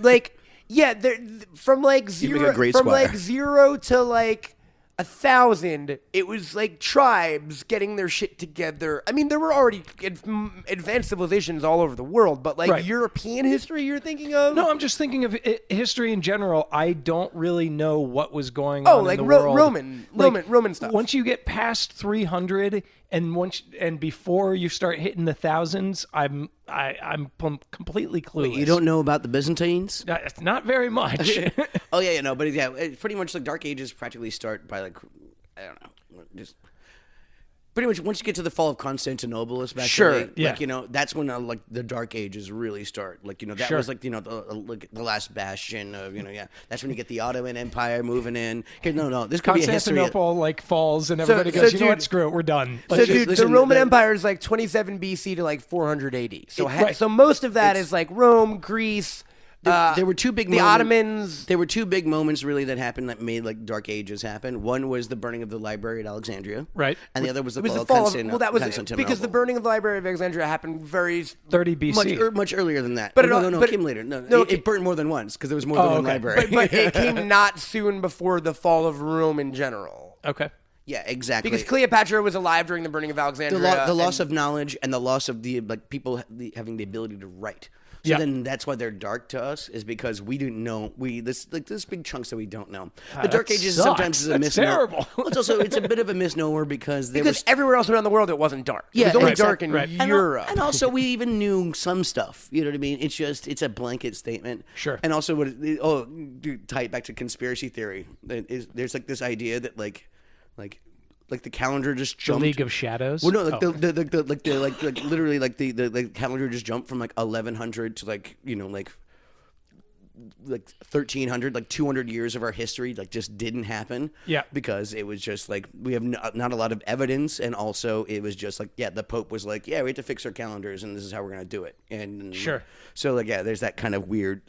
like You make a great from squire. like 0 to like 1,000, it was like tribes getting their shit together. I mean, there were already advanced civilizations all over the world, but like Right. European history, you're thinking of? No, I'm just thinking of history in general. I don't really know what was going Oh, on like in the world. Roman stuff. Once you get past 300 and before you start hitting the thousands, I'm completely clueless. You don't know about the Byzantines? Not very much. Oh yeah, but yeah, it's pretty much like Dark Ages practically start by like I don't know, just pretty much once you get to the fall of Constantinople, especially. Sure, yeah. Like that's when like the Dark Ages really start. Like that Sure. was like the last bastion of That's when you get the Ottoman Empire moving in. Here, no, this could be a history. Constantinople like falls and everybody goes, you know dude- what, screw it, we're done. So, Let's dude, just listen, the Roman the- Empire is like 27 BC to like 400 AD. So, Right. so most of that is like Rome, Greece, There were two big the Ottomans. There were two big moments really that happened that made like Dark Ages happen. One was the burning of the library at Alexandria, Right. and the other was the It was fall the of fall of, Constantinople. well, that was because the burning of the Library of Alexandria happened very 30 BC. much earlier than that. But no, but it came later. No, no, it burned more than once because there was more than one okay. library. but it came not soon before the fall of Rome in general. Okay. Yeah, exactly. Because Cleopatra was alive during the burning of Alexandria. The loss of knowledge and the loss of the like people having the ability to write. So Yeah. then that's why they're dark to us is because we didn't know this big chunks that we don't know. The that Dark Ages sucks. sometimes is a That's misnomer. terrible. Well, it's a bit of a misnomer because there because was everywhere else around the world it wasn't dark. Yeah, it was only right. dark in Right. Europe. And also, we even knew some stuff. You know what I mean? It's a blanket statement. Sure. And also, tie it back to conspiracy theory. There's like this idea that like the calendar just The jumped. League of Shadows. Well, no, like Oh. literally the calendar just jumped from like 1100 to like 1300, like 200 years of our history like just didn't happen. Yeah. Because it was just like we have not a lot of evidence, and also it was just like the Pope was like, yeah, we have to fix our calendars, and this is how we're gonna do it. And Sure. So like there's that kind of weird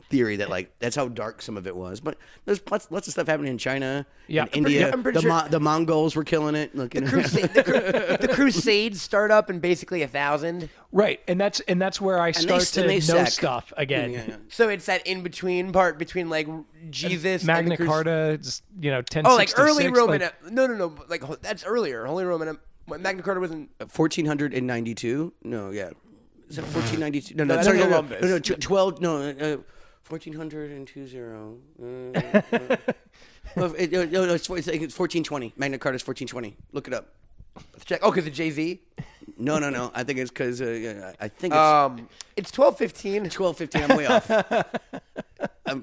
theory that like that's how dark some of it was. But there's lots of stuff happening in China, Yeah. in India. I'm pretty sure- The Mongols were killing it. Like, the Crusades start up in basically 1000. Right, and that's where I start to know sack. stuff again. Yeah. So it's that in between part between like Jesus Magna and the Carta, just, 1066. Oh, like early Roman. like- No. Like that's earlier. Holy Roman. Magna Carta wasn't. 1492? No, yeah. Is that 1492? No, that's sorry, Columbus. no, 12, no, 1420. It's 1420. Magna Carta is 1420. Look it up. Let's check. Oh, because of Jay Z. No. I think it's because I think it's It's 1215. 1215. I'm way off.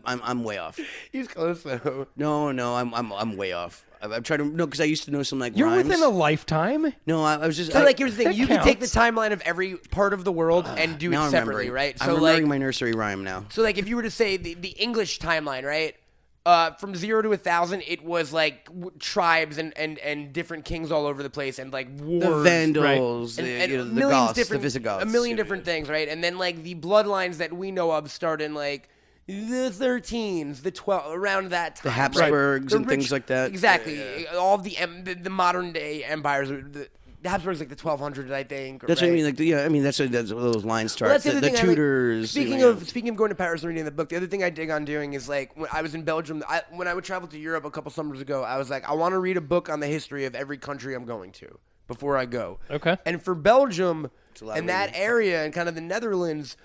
I'm way off. He's close though. No, I'm way off. I'm trying to because I used to know some like You're rhymes. within a lifetime. No, I was just So like here's the thing: that you can take the counts. timeline of every part of the world and do now it I'm separately, remembering. right? I'm So remembering like, my nursery rhyme now. so like if you were to say the English timeline, right? From 0 to 1000, it was like tribes and different kings all over the place and like wars. The Vandals, And the millions Goths, the different, Visigoths. a million different things, right? And then like the bloodlines that we know of start in like the 13s, the 12, around that time. The right? Habsburgs The and things like that. Exactly. All of the modern day empires. The Habsburgs like the 1200s, I think. That's right? what I mean. Like, that's where those lines start. Well, that's the other thing I like. Tudors. Speaking of going to Paris and reading the book, the other thing I dig on doing is like when I was in Belgium. When I would travel to Europe a couple summers ago, I was like, I want to read a book on the history of every country I'm going to before I go. Okay. And for Belgium a lot of and that reading. area and kind of the Netherlands,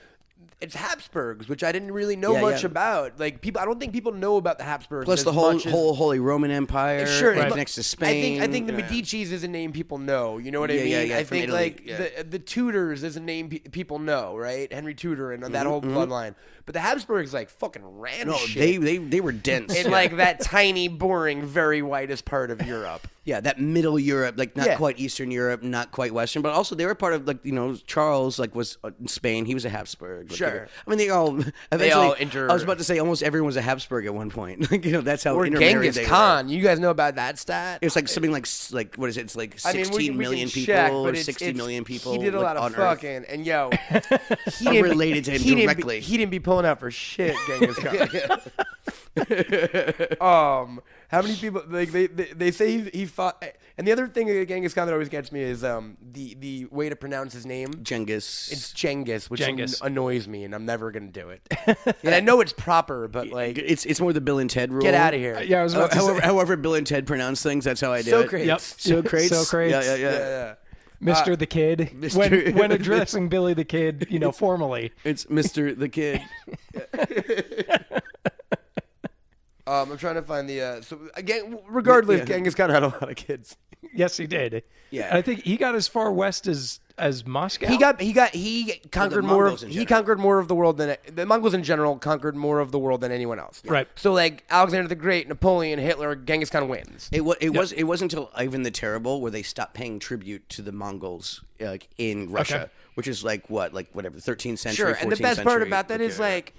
it's Habsburgs, which I didn't really know Yeah, much yeah. about. Like people, I don't think people know about the Habsburgs. Plus as the whole much as- Holy Roman Empire. Sure, right but next to Spain. I think the Yeah. Medicis is a name people know. You know what I Yeah, mean? yeah, yeah, I from think Italy, like yeah. the Tudors is a name people know, right? Henry Tudor and that whole bloodline. But the Habsburgs like fucking ran No, shit they were dense. in like that tiny, boring, very whitest part of Europe. Yeah, that middle Europe, like not Yeah. quite Eastern Europe, not quite Western, but also they were part of like Charles like was in Spain. He was a Habsburg. Like, Sure. I mean, they all eventually. enter- I was about to say almost everyone was a Habsburg at one point. Like, that's how Or intermarried Genghis they were. Khan. You guys know about that stat? It was like something like what is it? It's like I mean, 16 we million can people check, or but it's- 60 million people. He did a like, lot of on Earth. fucking, and yo, he I'm didn't related to him he directly. He didn't be pulling out for shit, Genghis Khan. How many people like they say he fought? And the other thing that Genghis Khan that always gets me is the way to pronounce his name. Genghis. It's Genghis, which Genghis. annoys me, and I'm never gonna do it. And I know it's proper, but like, it's more the Bill and Ted rule. get out of here. Yeah, I was about to say. however Bill and Ted pronounce things, that's how I do Socrates. it. Yep. Socrates. Socrates. Yeah. Yeah. Mr. the Kid. Mr. When addressing Billy the Kid, formally. It's Mr. the Kid. I'm trying to find the. So again, regardless, Yeah. Genghis Khan had a lot of kids. Yes, he did. Yeah. And I think he got as far west as Moscow. He conquered more Mongols of in he general. conquered more of the world than the Mongols in general conquered more of the world than anyone else. Right. So like Alexander the Great, Napoleon, Hitler, Genghis Khan wins. It wasn't until Ivan the Terrible where they stopped paying tribute to the Mongols like in Russia, Okay. which is like whatever 13th century. Sure, and the 14th best part century. about that is Okay. like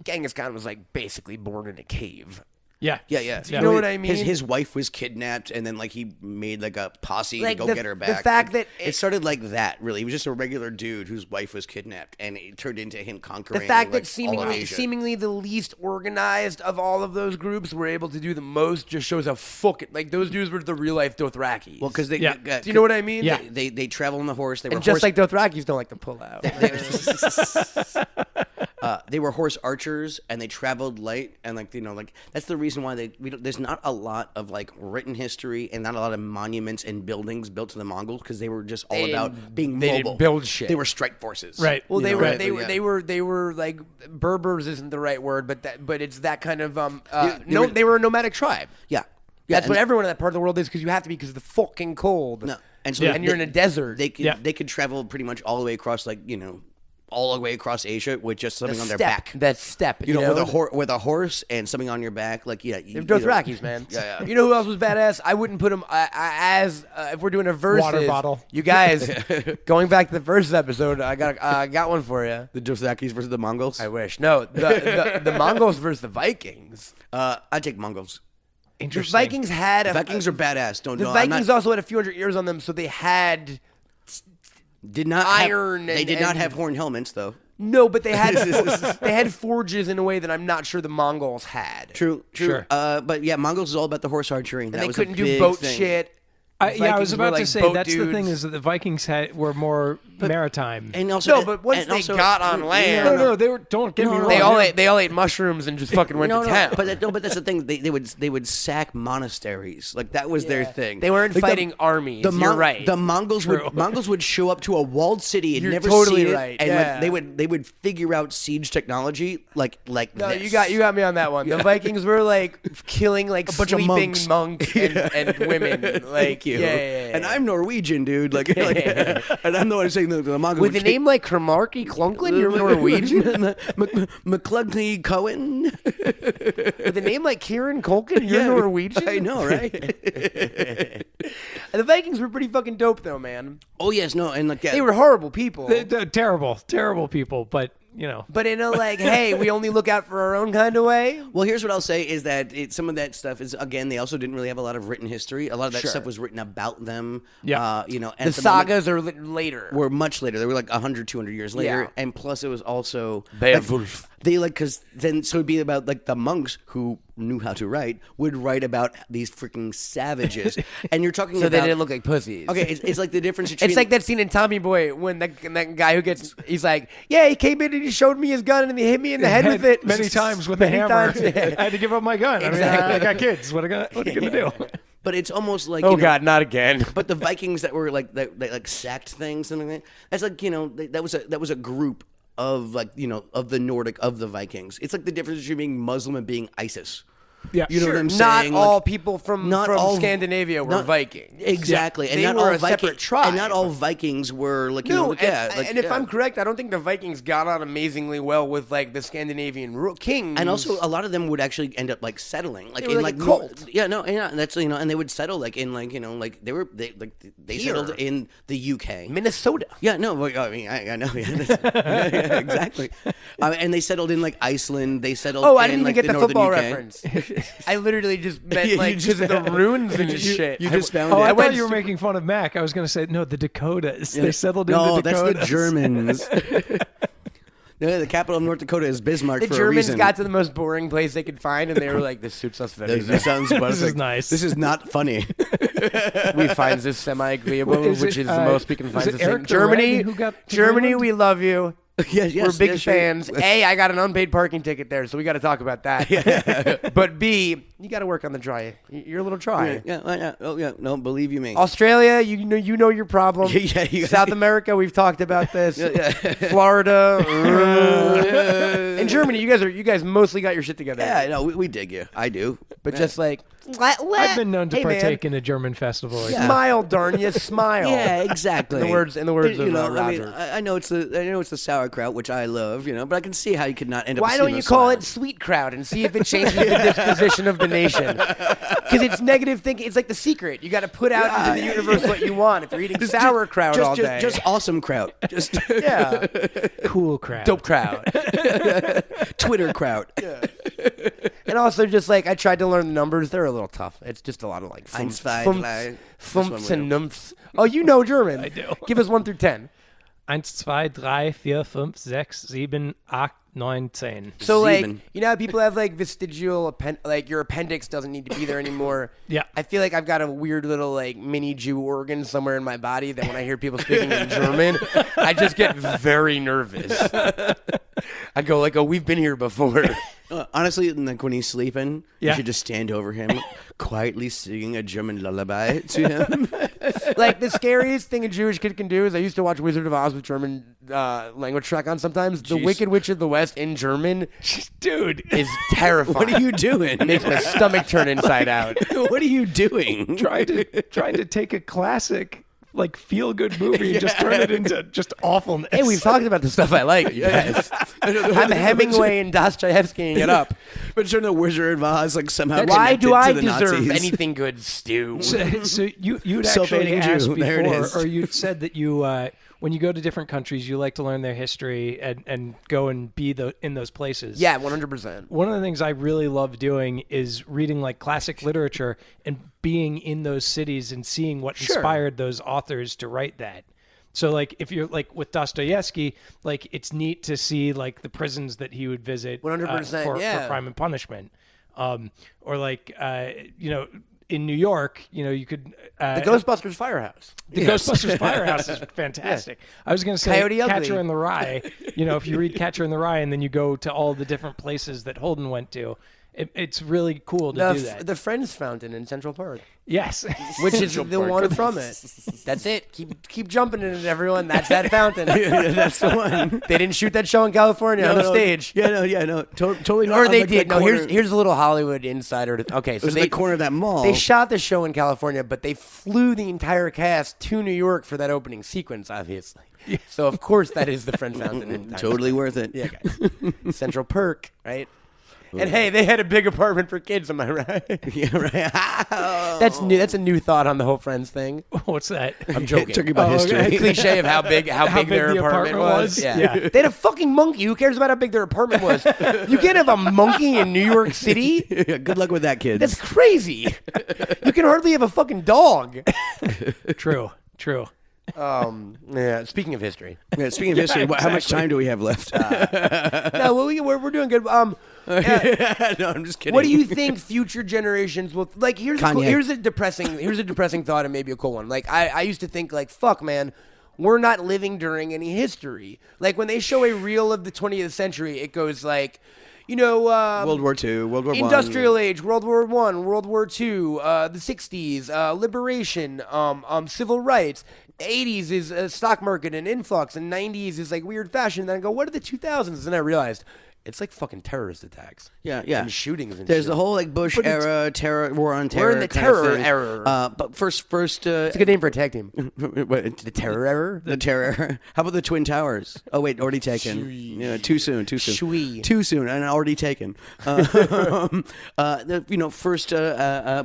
Genghis Khan was like basically born in a cave. Yeah. Yeah. You know what I mean? His wife was kidnapped, and then like he made like a posse Like, to go the- get her the back. fact Like, that it started like that. Really, he was just a regular dude whose wife was kidnapped, and it turned into him conquering. The fact like, that all of Asia. seemingly the least organized of all of those groups were able to do the most just shows how fucking like those dudes were the real life Dothrakis. Well, because they Yeah. do you know what I mean? Yeah. they travel on the horse. They were And just horse, like Dothrakis don't like to pull out. they were horse archers, and they traveled light, and like like that's the reason why there's not a lot of like written history and not a lot of monuments and buildings built to the Mongols because they were just all about being they mobile. didn't build shit. They were strike forces. Right. Well, You they know, were right? they were Yeah. they were like Berbers isn't the right word, but it's that kind of they they were a nomadic tribe. Yeah. That's and what everyone in that part of the world is because you have to be because of the fucking cold. No. And so and you're in a desert. They could travel pretty much all the way across all the way across Asia with just something on their back. That steppe. You know, with a horse and something on your back, like They're Dothrakis, man. Yeah. You know who else was badass? I wouldn't put him as if we're doing a versus. Water bottle. You guys, going back to the first episode, I got one for you. The Dothrakis versus the Mongols. I wish. No, the Mongols versus the Vikings. I'd take Mongols. The Interesting. Vikings had The Vikings are badass. The Vikings also had a few hundred years on them, so they had did not iron They did not and- have horn helmets though. no, but they had forges in a way that I'm not sure the Mongols had. True. Sure. But yeah, Mongols is all about the horse archery. And That they was couldn't a do big boat thing. shit. I was Vikings about were, to like, say boat that's the thing dudes. is that the Vikings were more maritime. And also, No, but once and they also- got on land- no, they were. Don't get me wrong. They all ate mushrooms and just fucking went to town. But that's the thing. They would sack monasteries. Like that was their thing. They weren't Like, fighting armies. The You're right. The Mongols would show up to a walled city and You're never totally seen right, it, and yeah. like, they would figure out siege technology like No, this. you got me on that one. The Vikings were like killing like A bunch of sleeping monks. monks and women. Like, Thank you. Yeah. And I'm Norwegian, dude. Like, and I'm the one saying the Mongols with would a name like Cromarty Clunklin, you're Norwegian. McClugney Cohen. With a name like Kieran Culkin, you're Norwegian. I know, right? And the Vikings were pretty fucking dope, though, man. Oh yes, no, and like They were horrible people. They're terrible people. But But in a like, hey, we only look out for our own kind of way. Well, here's what I'll say is that some of that stuff is, again, they also didn't really have a lot of written history. A lot of that Sure. stuff was written about them. Yeah. And The at moment sagas are later. were much later. They were like 100, 200 years later. Yeah. And plus it was also... Beowulf. They because then so it'd be about like the monks who knew how to write would write about these freaking savages. And you're talking So about... they didn't look like pussies. Okay, it's like the difference between... It's like that scene in Tommy Boy when that guy who he's like, yeah, he came in and he showed me his gun and he hit me in the head with it many times with Many a hammer. times, yeah. I had to give up my gun. I mean, I got kids. What are you gonna do? But it's almost like... Oh God, not again. But the Vikings that were like that like sacked things, something like that. That's like that was a group of like of the Nordic of the Vikings. It's like the difference between being Muslim and being ISIS. Yeah, You know what I'm Not saying? all Like, people from not all- Scandinavia were not- Vikings. Exactly, Yeah. and They not were all a separate tribe. and not all Vikings were like No, like, and if I'm correct, I don't think the Vikings got on amazingly well with like the Scandinavian kings. and also a lot of them would actually end up like settling like They in were like like a cult. and that's and they would settle like in like like they Here. settled in the UK. Minnesota. Yeah, no, well, I mean, I know, yeah, exactly. And they settled in like Iceland. They settled. Oh, I in, didn't even like, get the northern football UK. reference. I literally just meant You like just because of the runes and you- shit. you just found Oh, it. I went thought you were super- making fun of Mac. I was going to say no. The Dakotas. They settled in No, the that's Dakotas. the Germans. No, the capital of North Dakota is Bismarck The for a Germans reason. got to the most boring place they could find, and they were like, "This suits us very This well. sounds This is nice. This is not funny. We find this semi-agreeable, Is which it, is the most we can is find. it the same. Eric the Germany, Red who got to Germany, Greenland? we love you. Yes, We're big yes, sure. fans. A, I got an unpaid parking ticket there, so we got to talk about that. But B, you got to work on the dry. You're a little dry. Yeah. Oh, yeah. No, believe you me. Australia, you know your problem. Yeah, you- South America, we've talked about this. Florida, and Germany, you guys mostly got your shit together. Yeah, no, we dig you. I do. But just like I've been known to hey, partake man, in a German festival. Or smile, darn you, smile. Yeah, exactly. In the words of Roger. I know it's the sauerkraut, which I love, but I can see how you could not end up. Why don't you call it sweet crowd and see if it changes the disposition of the nation? Because it's negative thinking. It's like The Secret. You got to put out into the universe what you want. If you're eating sauerkraut all day, just awesome kraut, just yeah, cool crowd. dope crowd. Twitter kraut. And also just like I tried to learn the numbers. They're a little tough. It's just a lot of like fumps and numps. Oh, you know German. I do. Give us 1 through 10. 1, 2, 3, 4, 5, 6, 7, 8, 9, 10. So like, Sieben. you know how people have like vestigial like your appendix doesn't need to be there anymore. Yeah. I feel like I've got a weird little like mini Jew organ somewhere in my body that when I hear people speaking in German, I just get very nervous. I go like, oh, we've been here before. Honestly, like when he's sleeping, Yeah. you should just stand over him, quietly singing a German lullaby to him. Like the scariest thing a Jewish kid can do is I used to watch Wizard of Oz with German language track on sometimes. The Jeez. Wicked Witch of the West in German Dude. is terrifying. What are you doing? It makes my stomach turn inside out. What are you doing? trying to take a classic like feel good movie and just turn it into just awfulness. Hey, we've talked about the stuff I like. Yes. I'm Hemingway and Dostoevskying it up. But turn the Wizard of Oz like somehow. Why do I connected to the deserve Nazis. anything good, Stu? So you'd actually Self-hating asked Jew. There it before, is. or you said that you when you go to different countries, you like to learn their history and go and be in those places. Yeah, 100%. One of the things I really love doing is reading like classic literature and being in those cities and seeing what Sure. inspired those authors to write that. So like if you're like with Dostoevsky, like it's neat to see like the prisons that he would visit 100%, for yeah. Crime and Punishment. Or like in New York, you could The Ghostbusters Firehouse. the Ghostbusters Firehouse is fantastic. I was going to say Coyote Ugly. Catcher in the Rye. If you read Catcher in the Rye and then you go to all the different places that Holden went to, it's really cool to do that. The Friends Fountain in Central Park, Yes. which is the one from it. That's it. Keep jumping in it, everyone. That's that fountain. That's the one. They didn't shoot that show in California on the stage. No. Totally not. Or on they the did. No, corner. here's a little Hollywood insider. Okay, so It was they the corner of that mall. They shot the show in California, but they flew the entire cast to New York for that opening sequence, obviously. So of course that is the Friends Fountain. in Times Totally worth it. Yeah, guys. Central Perk, right? And hey, they had a big apartment for kids. Am I right? Yeah, right. That's new. That's a new thought on the whole Friends thing. What's that? I'm joking. Talking about history. The cliche of how big big their the apartment was. was? Yeah. Yeah. They had a fucking monkey. Who cares about how big their apartment was? You can't have a monkey in New York City. Good luck with that, kids. That's crazy. You can hardly have a fucking dog. True. Yeah. Speaking of history. Yeah, speaking of history, how much time do we have left? No, we're doing good. No, I'm just kidding. What do you think future generations will like? Kanye. Here's a depressing thought and maybe a cool one. Like I used to think like, fuck, man, we're not living during any history. Like when they show a reel of the 20th century, it goes like, World War II, World War Industrial Age, World War I, World War II, the 60s, liberation, civil rights. 80s is stock market and influx, and 90s is like weird fashion. Then I go, what are the 2000s? And I realized it's like fucking terrorist attacks. Yeah. And shootings and There's shit. the whole like Bush era terror, war on terror. We're in the kind of terror thing. era. But first, It's a good name for a tag team. The terror era? the terror. How about the Twin Towers? Oh wait, already taken. Yeah, too soon. Shui. Too soon, and already taken. First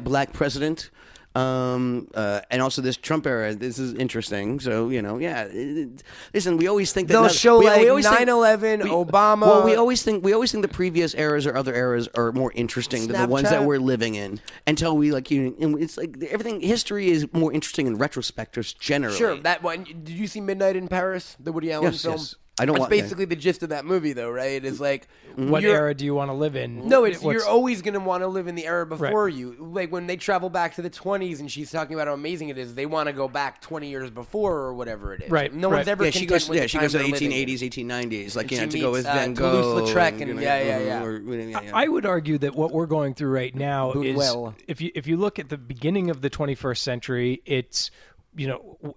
black president. And also this Trump era. This is interesting. So listen, we always think that They'll show we like always think- 9/11, Obama. Well, we always think the previous eras or other eras are more interesting than the ones that Snapchat. we're living in. Until we and it's like everything. History is more interesting in retrospect, just generally. Sure, that one. Did you see Midnight in Paris, the Woody Allen Yes, film? yes. I don't That's want- basically the gist of that movie, though, right? It's like What you're- era do you want to live in? No, it's What's- you're always going to want to live in the era before Right. you. Like when they travel back to the 20s and she's talking about how amazing it is, they want to go back 20 years before or whatever it is. Right, No one's right. ever Yeah, she content goes. with Yeah, the she time goes to the they're living in. 1880s, 1890s, like And to she go with meets, Van Toulouse-Lautrec Gogh. and yeah. I would argue that what we're going through right now is Buñuel. if you look at the beginning of the 21st century, it's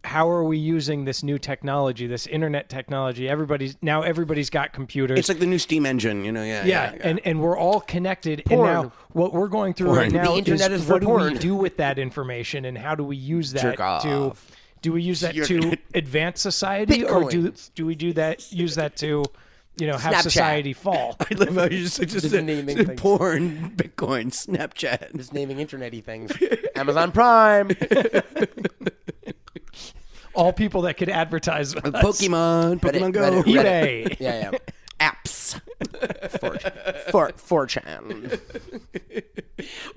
how are we using this new technology, this internet technology? Everybody's got computers. It's like the new steam engine, Yeah, and we're all connected. Porn. And now what we're going through right now The internet is for what do porn. we do with that information, and how do we use that Jerk off. do we use that to advance society, or do we use that to have Snapchat. society fall? I love how you just naming said things. porn, Bitcoin, Snapchat. Just naming internet-y things. Amazon Prime. All people that could advertise with us. Pokemon Go. Reddit. eBay. Yeah. Apps. 4chan.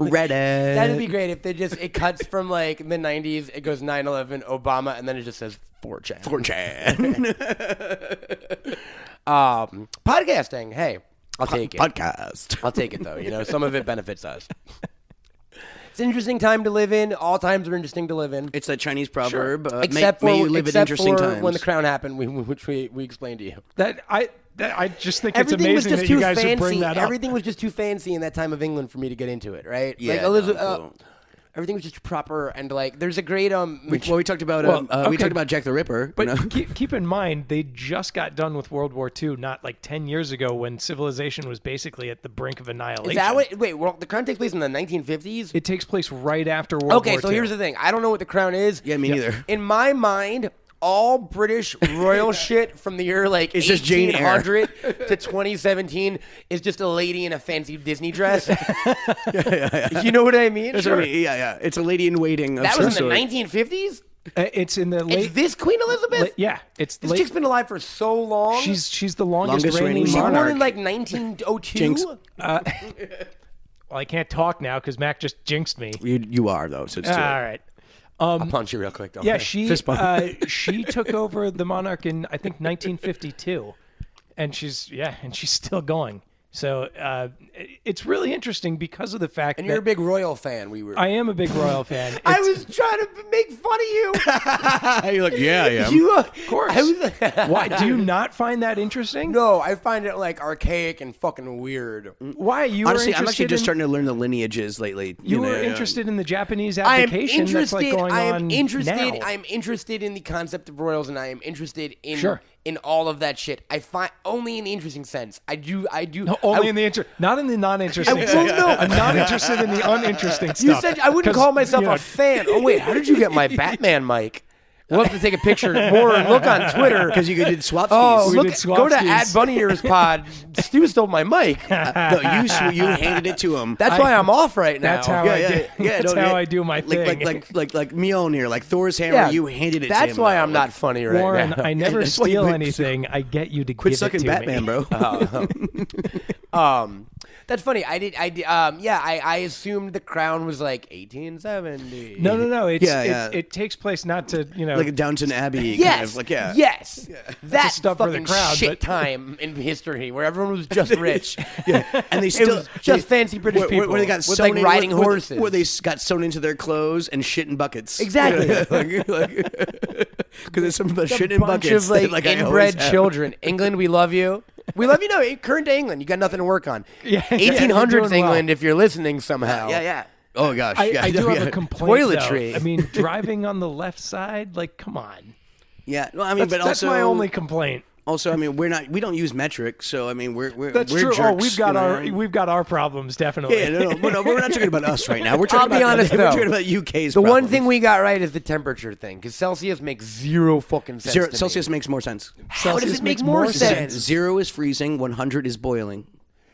Reddit. That'd be great if it cuts from like the 90s, it goes 9/11, Obama, and then it just says 4chan. 4chan. Podcasting, hey, I'll take it. Podcast. I'll take it though. Some of it benefits us. It's an interesting time to live in. All times are interesting to live in. It's that Chinese proverb. Except may you live at interesting times. When the crown happened, which we explained to you. I just think it's Everything was amazing just that too you guys fancy. would bring that up. Everything was just too fancy in that time of England for me to get into it, right? Yeah, like Elizabeth, cool. everything was just proper and like there's a great we talked about we talked about Jack the Ripper. But keep in mind, they just got done with World War II, not like 10 years ago when civilization was basically at the brink of annihilation. Is that what? Wait, the crown takes place in the 1950s? It takes place right after World War II. Okay, so here's the thing. I don't know what the crown is. Yeah, me neither. In my mind, all British royal shit from the year like It's just Jane Eyre. 1800 to 2017 is just a lady in a fancy Disney dress. You know what I mean? That's what I mean. Yeah. It's a lady in waiting. That was in the 1950s? It's in the late. Is this Queen Elizabeth? Yeah, it's This late. chick's been alive for so long. She's the longest Longest reigning reigning She born monarch. in like 1902? Jinx. Well, I can't talk now because Mac just jinxed me. You are though, so it's All too late. right. I'll punch you real quick. Don't Yeah, worry. she took over the monarch in I think 1952, and she's still going. So it's really interesting because of the fact And that you're a big royal fan. I am a big royal fan. I It's- was trying to make fun of you. You're like, yeah, I am. Of course. Why do you not find that interesting? No, I find it like archaic and fucking weird. Why you Honestly, were I'm actually interested just in, starting to learn the lineages lately. You know, were interested in the Japanese I am application interested. that's like going I am on interested. now. I'm interested in the concept of royals, and I am interested in Sure. in all of that shit. I find only in the interesting sense. I do. No, only in the not in the non-interesting. I- stuff. well, no. I'm not interested in the uninteresting You stuff. said I wouldn't 'Cause, call myself you know, a fan. Oh wait, how did you get my Batman mic? We'll have to take a picture more and look on Twitter. because you did swap Oh, skis. We look! did swap Go to skis. @BunnyEarsPod. Stu stole my mic. No, you handed it to him. That's why I'm off right now. That's how I do. That's no, how yeah. I do my thing. Like Mjolnir, like Thor's hammer. Yeah, You handed it to him. That's why though. I'm not funny right Warren, now. I never That's why steal you- anything. I get you to Quit give sucking it to Batman, me. bro. That's funny. I assumed the crown was like 1870. No. Yeah. It takes place not to like a Downton Abbey Yes. kind of like Yes. That stuff for the fucking crowd, shit but- time in history where everyone was just rich. and they It still was just fancy British people where they got with sewn like in, riding where, horses. where they got sewn into their clothes and shit in buckets. Exactly. Because there's some of the shit a in bunch buckets. of like, that, I always inbred have. children. England, we love you. We love you. No, current day England. You got nothing to work on. Yeah, you're 1800s doing well. England, if you're listening somehow. Yeah. Oh gosh. I do have a complaint. Toiletry. Though. I mean, driving on the left side, like, come on. Yeah. No, I mean, That's, but that's also my only complaint. Also, I mean, we don't use metric, so I mean, we're That's we're true. Jerks, We've got our problems definitely. Yeah, no, we're not talking about us right now. We're talking I'll be about honest, we're though. talking about UK's. The one problems. thing we got right is the temperature thing, because Celsius makes zero fucking sense. to me. Celsius makes more sense. How does Celsius it make makes more more sense? 0 is freezing, 100 is boiling.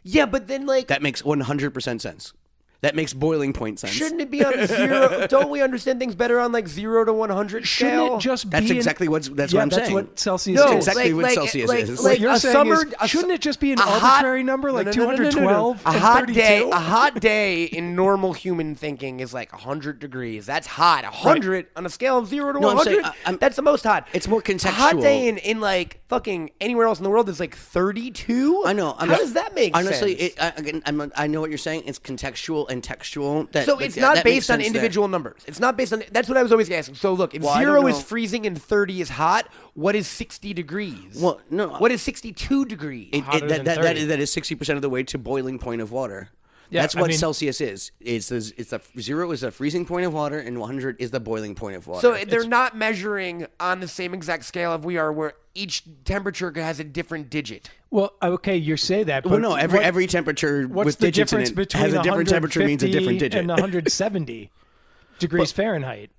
Yeah, but then like, That makes 100% sense. That makes boiling point sense. shouldn't it be on zero? Don't we understand things better on like 0 to 100 Shouldn't scale? it just That's be exactly what I'm that's saying. what Celsius No, is. exactly what Celsius is. What you're a saying summer, is, shouldn't it just be an a hot- arbitrary number like No. 212 A and hot 32? day, a hot day in normal human thinking is like 100 degrees. That's hot. 100 on a scale of 0 to No, I'm 100. saying, that's the most hot. It's more A hot contextual. day in like fucking anywhere else in the world is like 32. I know. How does that make honestly, sense? I know what you're saying. It's contextual and textual. So it's not based on individual numbers. It's not based on. That's what I was always asking. So look, if Well, I 0 don't is know. freezing and 30 is hot, what is 60 degrees? Well, no. What is 62 degrees? Hotter than that 30. is 60% of the way to boiling point of water. Yeah, That's I what mean- Celsius is. It's the 0 is the freezing point of water, and 100 is the boiling point of water. So they're not measuring on the same exact scale of we are, where each temperature has a different digit. Well, okay, you say that, but well, no, what- every temperature what's with the digits in difference it between has a different temperature means a different 150 digit. and 170 degrees Fahrenheit?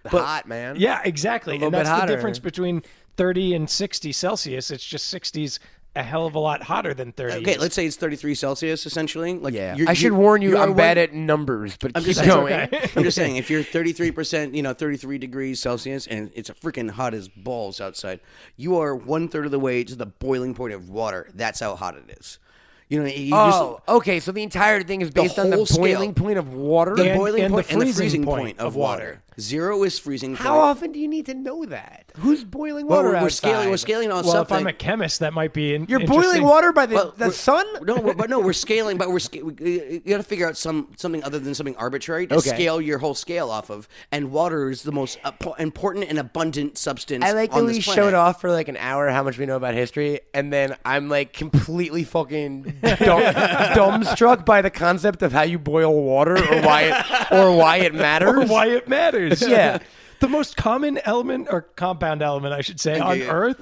Hot, man. Yeah, exactly. little And bit that's the hotter. difference between 30 and 60 Celsius. It's just 60's a hell of a lot hotter than 30. Okay, let's say it's 33 Celsius essentially. Like, Yeah. you're- I should warn you, you are I'm bad one- at numbers, but I'm keep just going. okay. I'm just saying, if you're 33%, 33 degrees Celsius, and it's freaking hot as balls outside, you are 1/3 of the way to the boiling point of water. That's how hot it is. You know, you just, okay. So the entire thing is based on the whole boiling scale. point of water. the boiling and point the and the freezing freezing point point of of water. 0 is freezing How point. often do you need to know that? Who's boiling Well, water we're outside? scaling on Well, something. if I'm a chemist, that might be You're interesting. boiling water by the Well, sun? We're scaling, but you got to figure out something other than something arbitrary to Okay. scale your whole scale off of. And water is the most important and abundant substance. I like that on we this showed planet. off for like an hour how much we know about history, and then I'm like completely fucking dumbstruck by the concept of how you boil water or why it matters. Or why it matters. Yeah. The most common element or compound element, I should say, on yeah. Earth.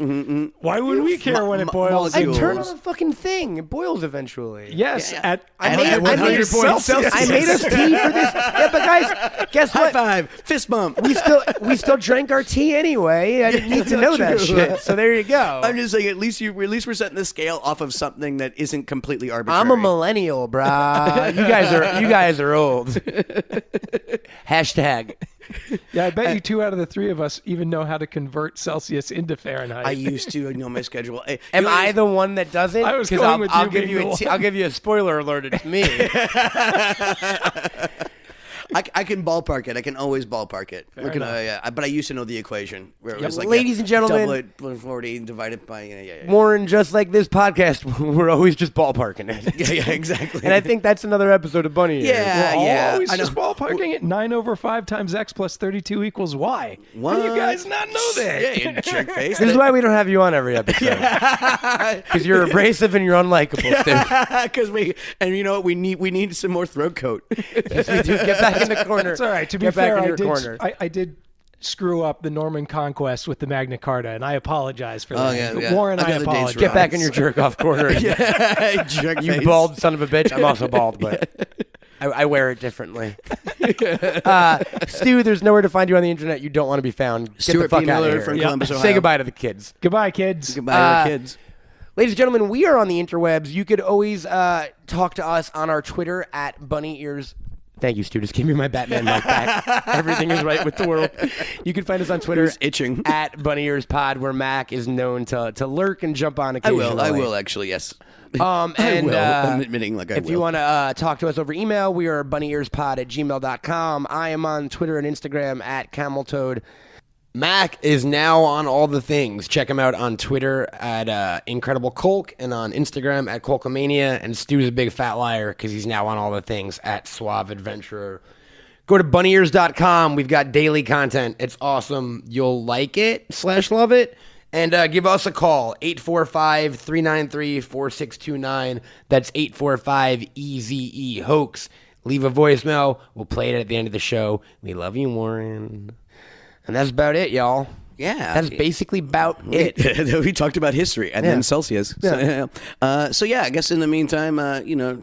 Why would we care when it boils? I molecules. turn on a fucking thing. It boils eventually. Yes, Yeah. at I made 100 us Celsius. I made us tea for this. Yeah, but guys, guess High what? five, fist bump. We still drank our tea anyway. I didn't need to know that True. shit. So there you go. I'm just saying, at least we're setting the scale off of something that isn't completely arbitrary. I'm a millennial, brah. You guys are old. Hashtag. Yeah, I bet you 2 out of the 3 of us even know how to convert Celsius into Fahrenheit. I used to know my schedule. Hey, Am you know, I the one that doesn't? I was 'Cause going with I'll you give being you the I'll give you a spoiler alert. It's me. I can ballpark it. I can always ballpark it. But I used to know the equation. Where it was like, Ladies and gentlemen, double it, 140 divided by Warren, just like this podcast, we're always just ballparking it. yeah, exactly. And I think that's another episode of Bunny Ears. Yeah, We're yeah. always I know. just ballparking it. 9/5 times x plus 32 equals y. How do you guys not know that? Yeah, you jerk face. This is why we don't have you on every episode. Because you're abrasive and you're unlikable, Stu. Because and you know what, we need some more throat coat. Yes, we do. Get back in the corner. It's all right. To be Get back fair, in your corner. I did screw up the Norman Conquest with the Magna Carta, and I apologize for that. yeah. Warren, I've I got the dates apologize. Get back in your jerk off corner. Jerk You face. bald son of a bitch. I'm also bald, but I wear it differently. Stu, there's nowhere to find you on the internet. You don't want to be found. Get the Stuart fuck P. out of Miller here. from Columbus, Ohio. Say goodbye to the kids. Goodbye, kids. Goodbye, our kids. Ladies and gentlemen, we are on the interwebs. You could always talk to us on our Twitter at Bunny Ears. Thank you, Stu. Just give me my Batman mic back. Everything is right with the world. You can find us on Twitter Who's itching? at Bunny Ears Pod, where Mack is known to lurk and jump on I occasionally. will actually, yes. And I will. I'm admitting like I if will. you want to talk to us over email, we are bunnyearspod@gmail.com. I am on Twitter and Instagram at CamelToad. Mac is now on all the things. Check him out on Twitter at Incredible Colk and on Instagram at Colkomania. And Stu's a big fat liar because he's now on all the things at Suave Adventurer. Go to bunnyears.com. We've got daily content. It's awesome. You'll like it / love it. And give us a call, 845-393-4629. That's 845-EZE-HOAX. Leave a voicemail. We'll play it at the end of the show. We love you, Warren. And that's about it, y'all. Yeah. That's basically about it. We talked about history and then Celsius. Yeah. So I guess in the meantime,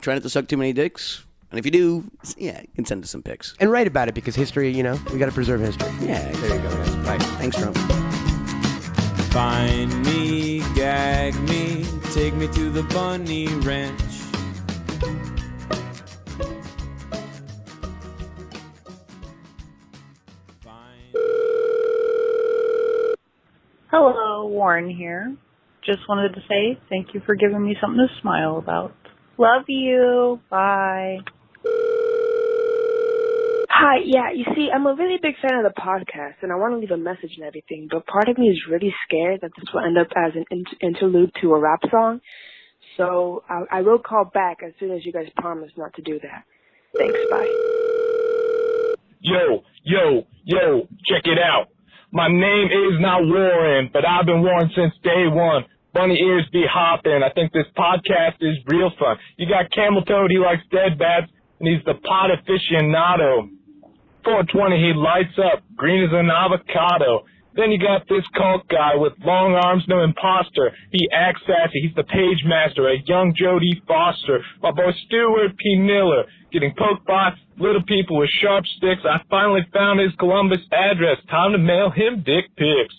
try not to suck too many dicks. And if you do, you can send us some pics. And write about it because history, we got to preserve history. Yeah, There you go, guys. Bye. Thanks, Trump. Find me, gag me, take me to the bunny ranch. Hello, Warren here. Just wanted to say thank you for giving me something to smile about. Love you. Bye. Hi, yeah, you see, I'm a really big fan of the podcast, and I want to leave a message and everything, but part of me is really scared that this will end up as an interlude to a rap song, so I will call back as soon as you guys promise not to do that. Thanks, bye. Yo, check it out. My name is not Warren, but I've been Warren since day one. Bunny ears be hopping. I think this podcast is real fun. You got Camel Toad, he likes dead bats, and he's the pot aficionado. 420, he lights up, green as an avocado. Then you got this cult guy with long arms, no imposter. He acts sassy, he's the page master, a young Jodie Foster. My boy Stuart P. Miller, getting poked by little people with sharp sticks. I finally found his Columbus address. Time to mail him dick pics.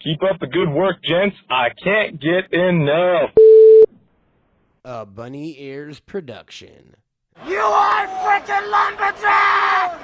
Keep up the good work, gents. I can't get enough. A Bunny Ears production. You are freaking lumberjack!